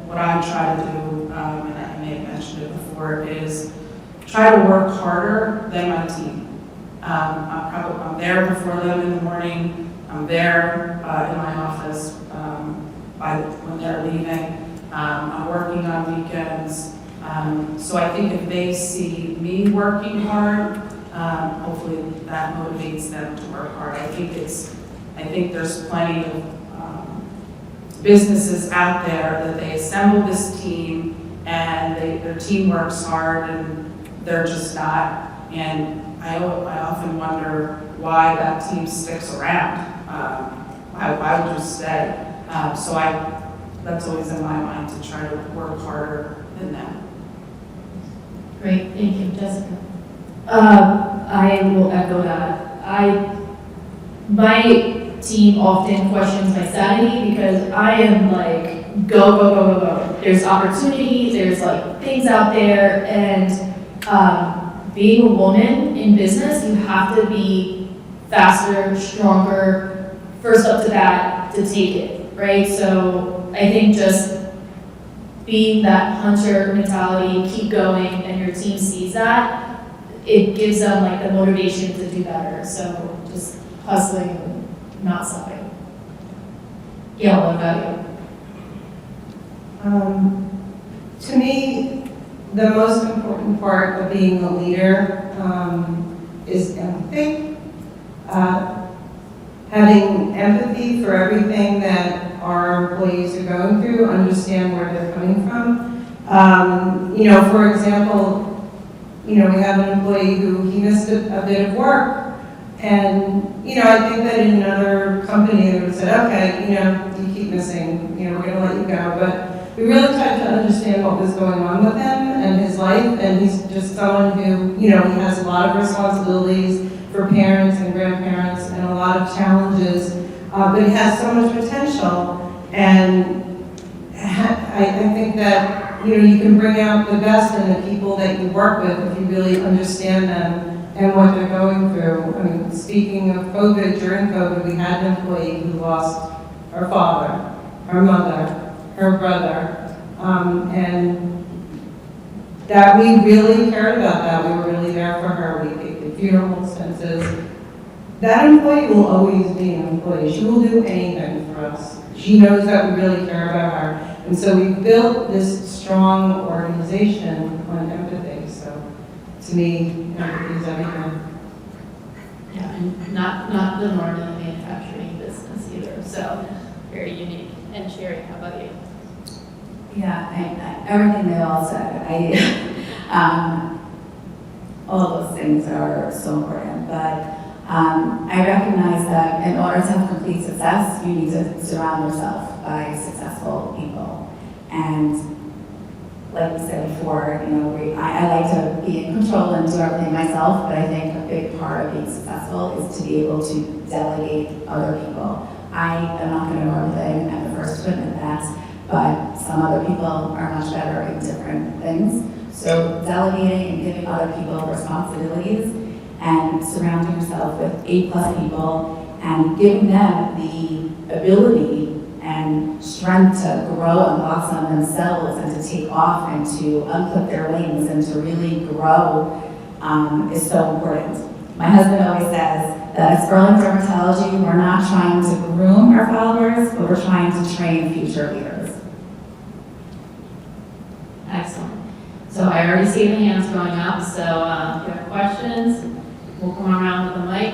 what I try to do, and I may have mentioned it before, is try to work harder than my team. I'm there before them in the morning. I'm there in my office when they're leaving. I'm working on weekends. So I think if they see me working hard, hopefully that motivates them to work hard. I think there's plenty of businesses out there that they assemble this team and their team works hard and they're just not. And I often wonder why that team sticks around. Why would you stay? So that's always in my mind, to try to work harder than them.
Great, thank you, Jessica. I will echo that. My team often questions my sanity because I am like, go. There's opportunity, there's like things out there, and being a woman in business, you have to be faster, stronger, first up to bat to take it, right? So I think just being that hunter mentality, keep going, and your team sees that, it gives them like the motivation to do better. So just hustling and not stopping. Gail, what about you?
To me, the most important part of being a leader is empathy. Having empathy for everything that our employees are going through, understand where they're coming from. For example, we have an employee who he missed a bit of work. And, I think that in another company they would have said, okay, you keep missing, we're going to let you go. But we really tried to understand what was going on with him and his life, and he's just someone who, he has a lot of responsibilities for parents and grandparents and a lot of challenges, but he has so much potential, and I think that, you can bring out the best in the people that you work with if you really understand them and what they're going through. I mean, speaking of COVID, during COVID, we had an employee who lost her father, her mother, her brother, and that we really cared about that. We were really there for her. We paid the funeral expenses. That employee will always be an employee. She will do anything for us. She knows that we really care about her. And so we built this strong organization on empathy. So to me, empathy is everything.
Yeah, and not the norm in the manufacturing business either, so very unique. And Shari, how about you?
Yeah, everything they all said. All those things are so important, but I recognize that in order to have complete success, you need to surround yourself by successful people. And like we said before, I like to be in control and do everything myself, but I think a big part of being successful is to be able to delegate other people. I am not going to know everything. I'm the first to admit that, but some other people are much better in different things. So delegating and giving other people responsibilities and surrounding yourself with A+ people and giving them the ability and strength to grow and blossom themselves and to take off and to unclip their wings and to really grow is so important. My husband always says that at Sperling Dermatology, we're not trying to groom our followers, but we're trying to train future leaders.
Excellent. So I already see the hands going up, so if you have questions, we'll come around with the mic.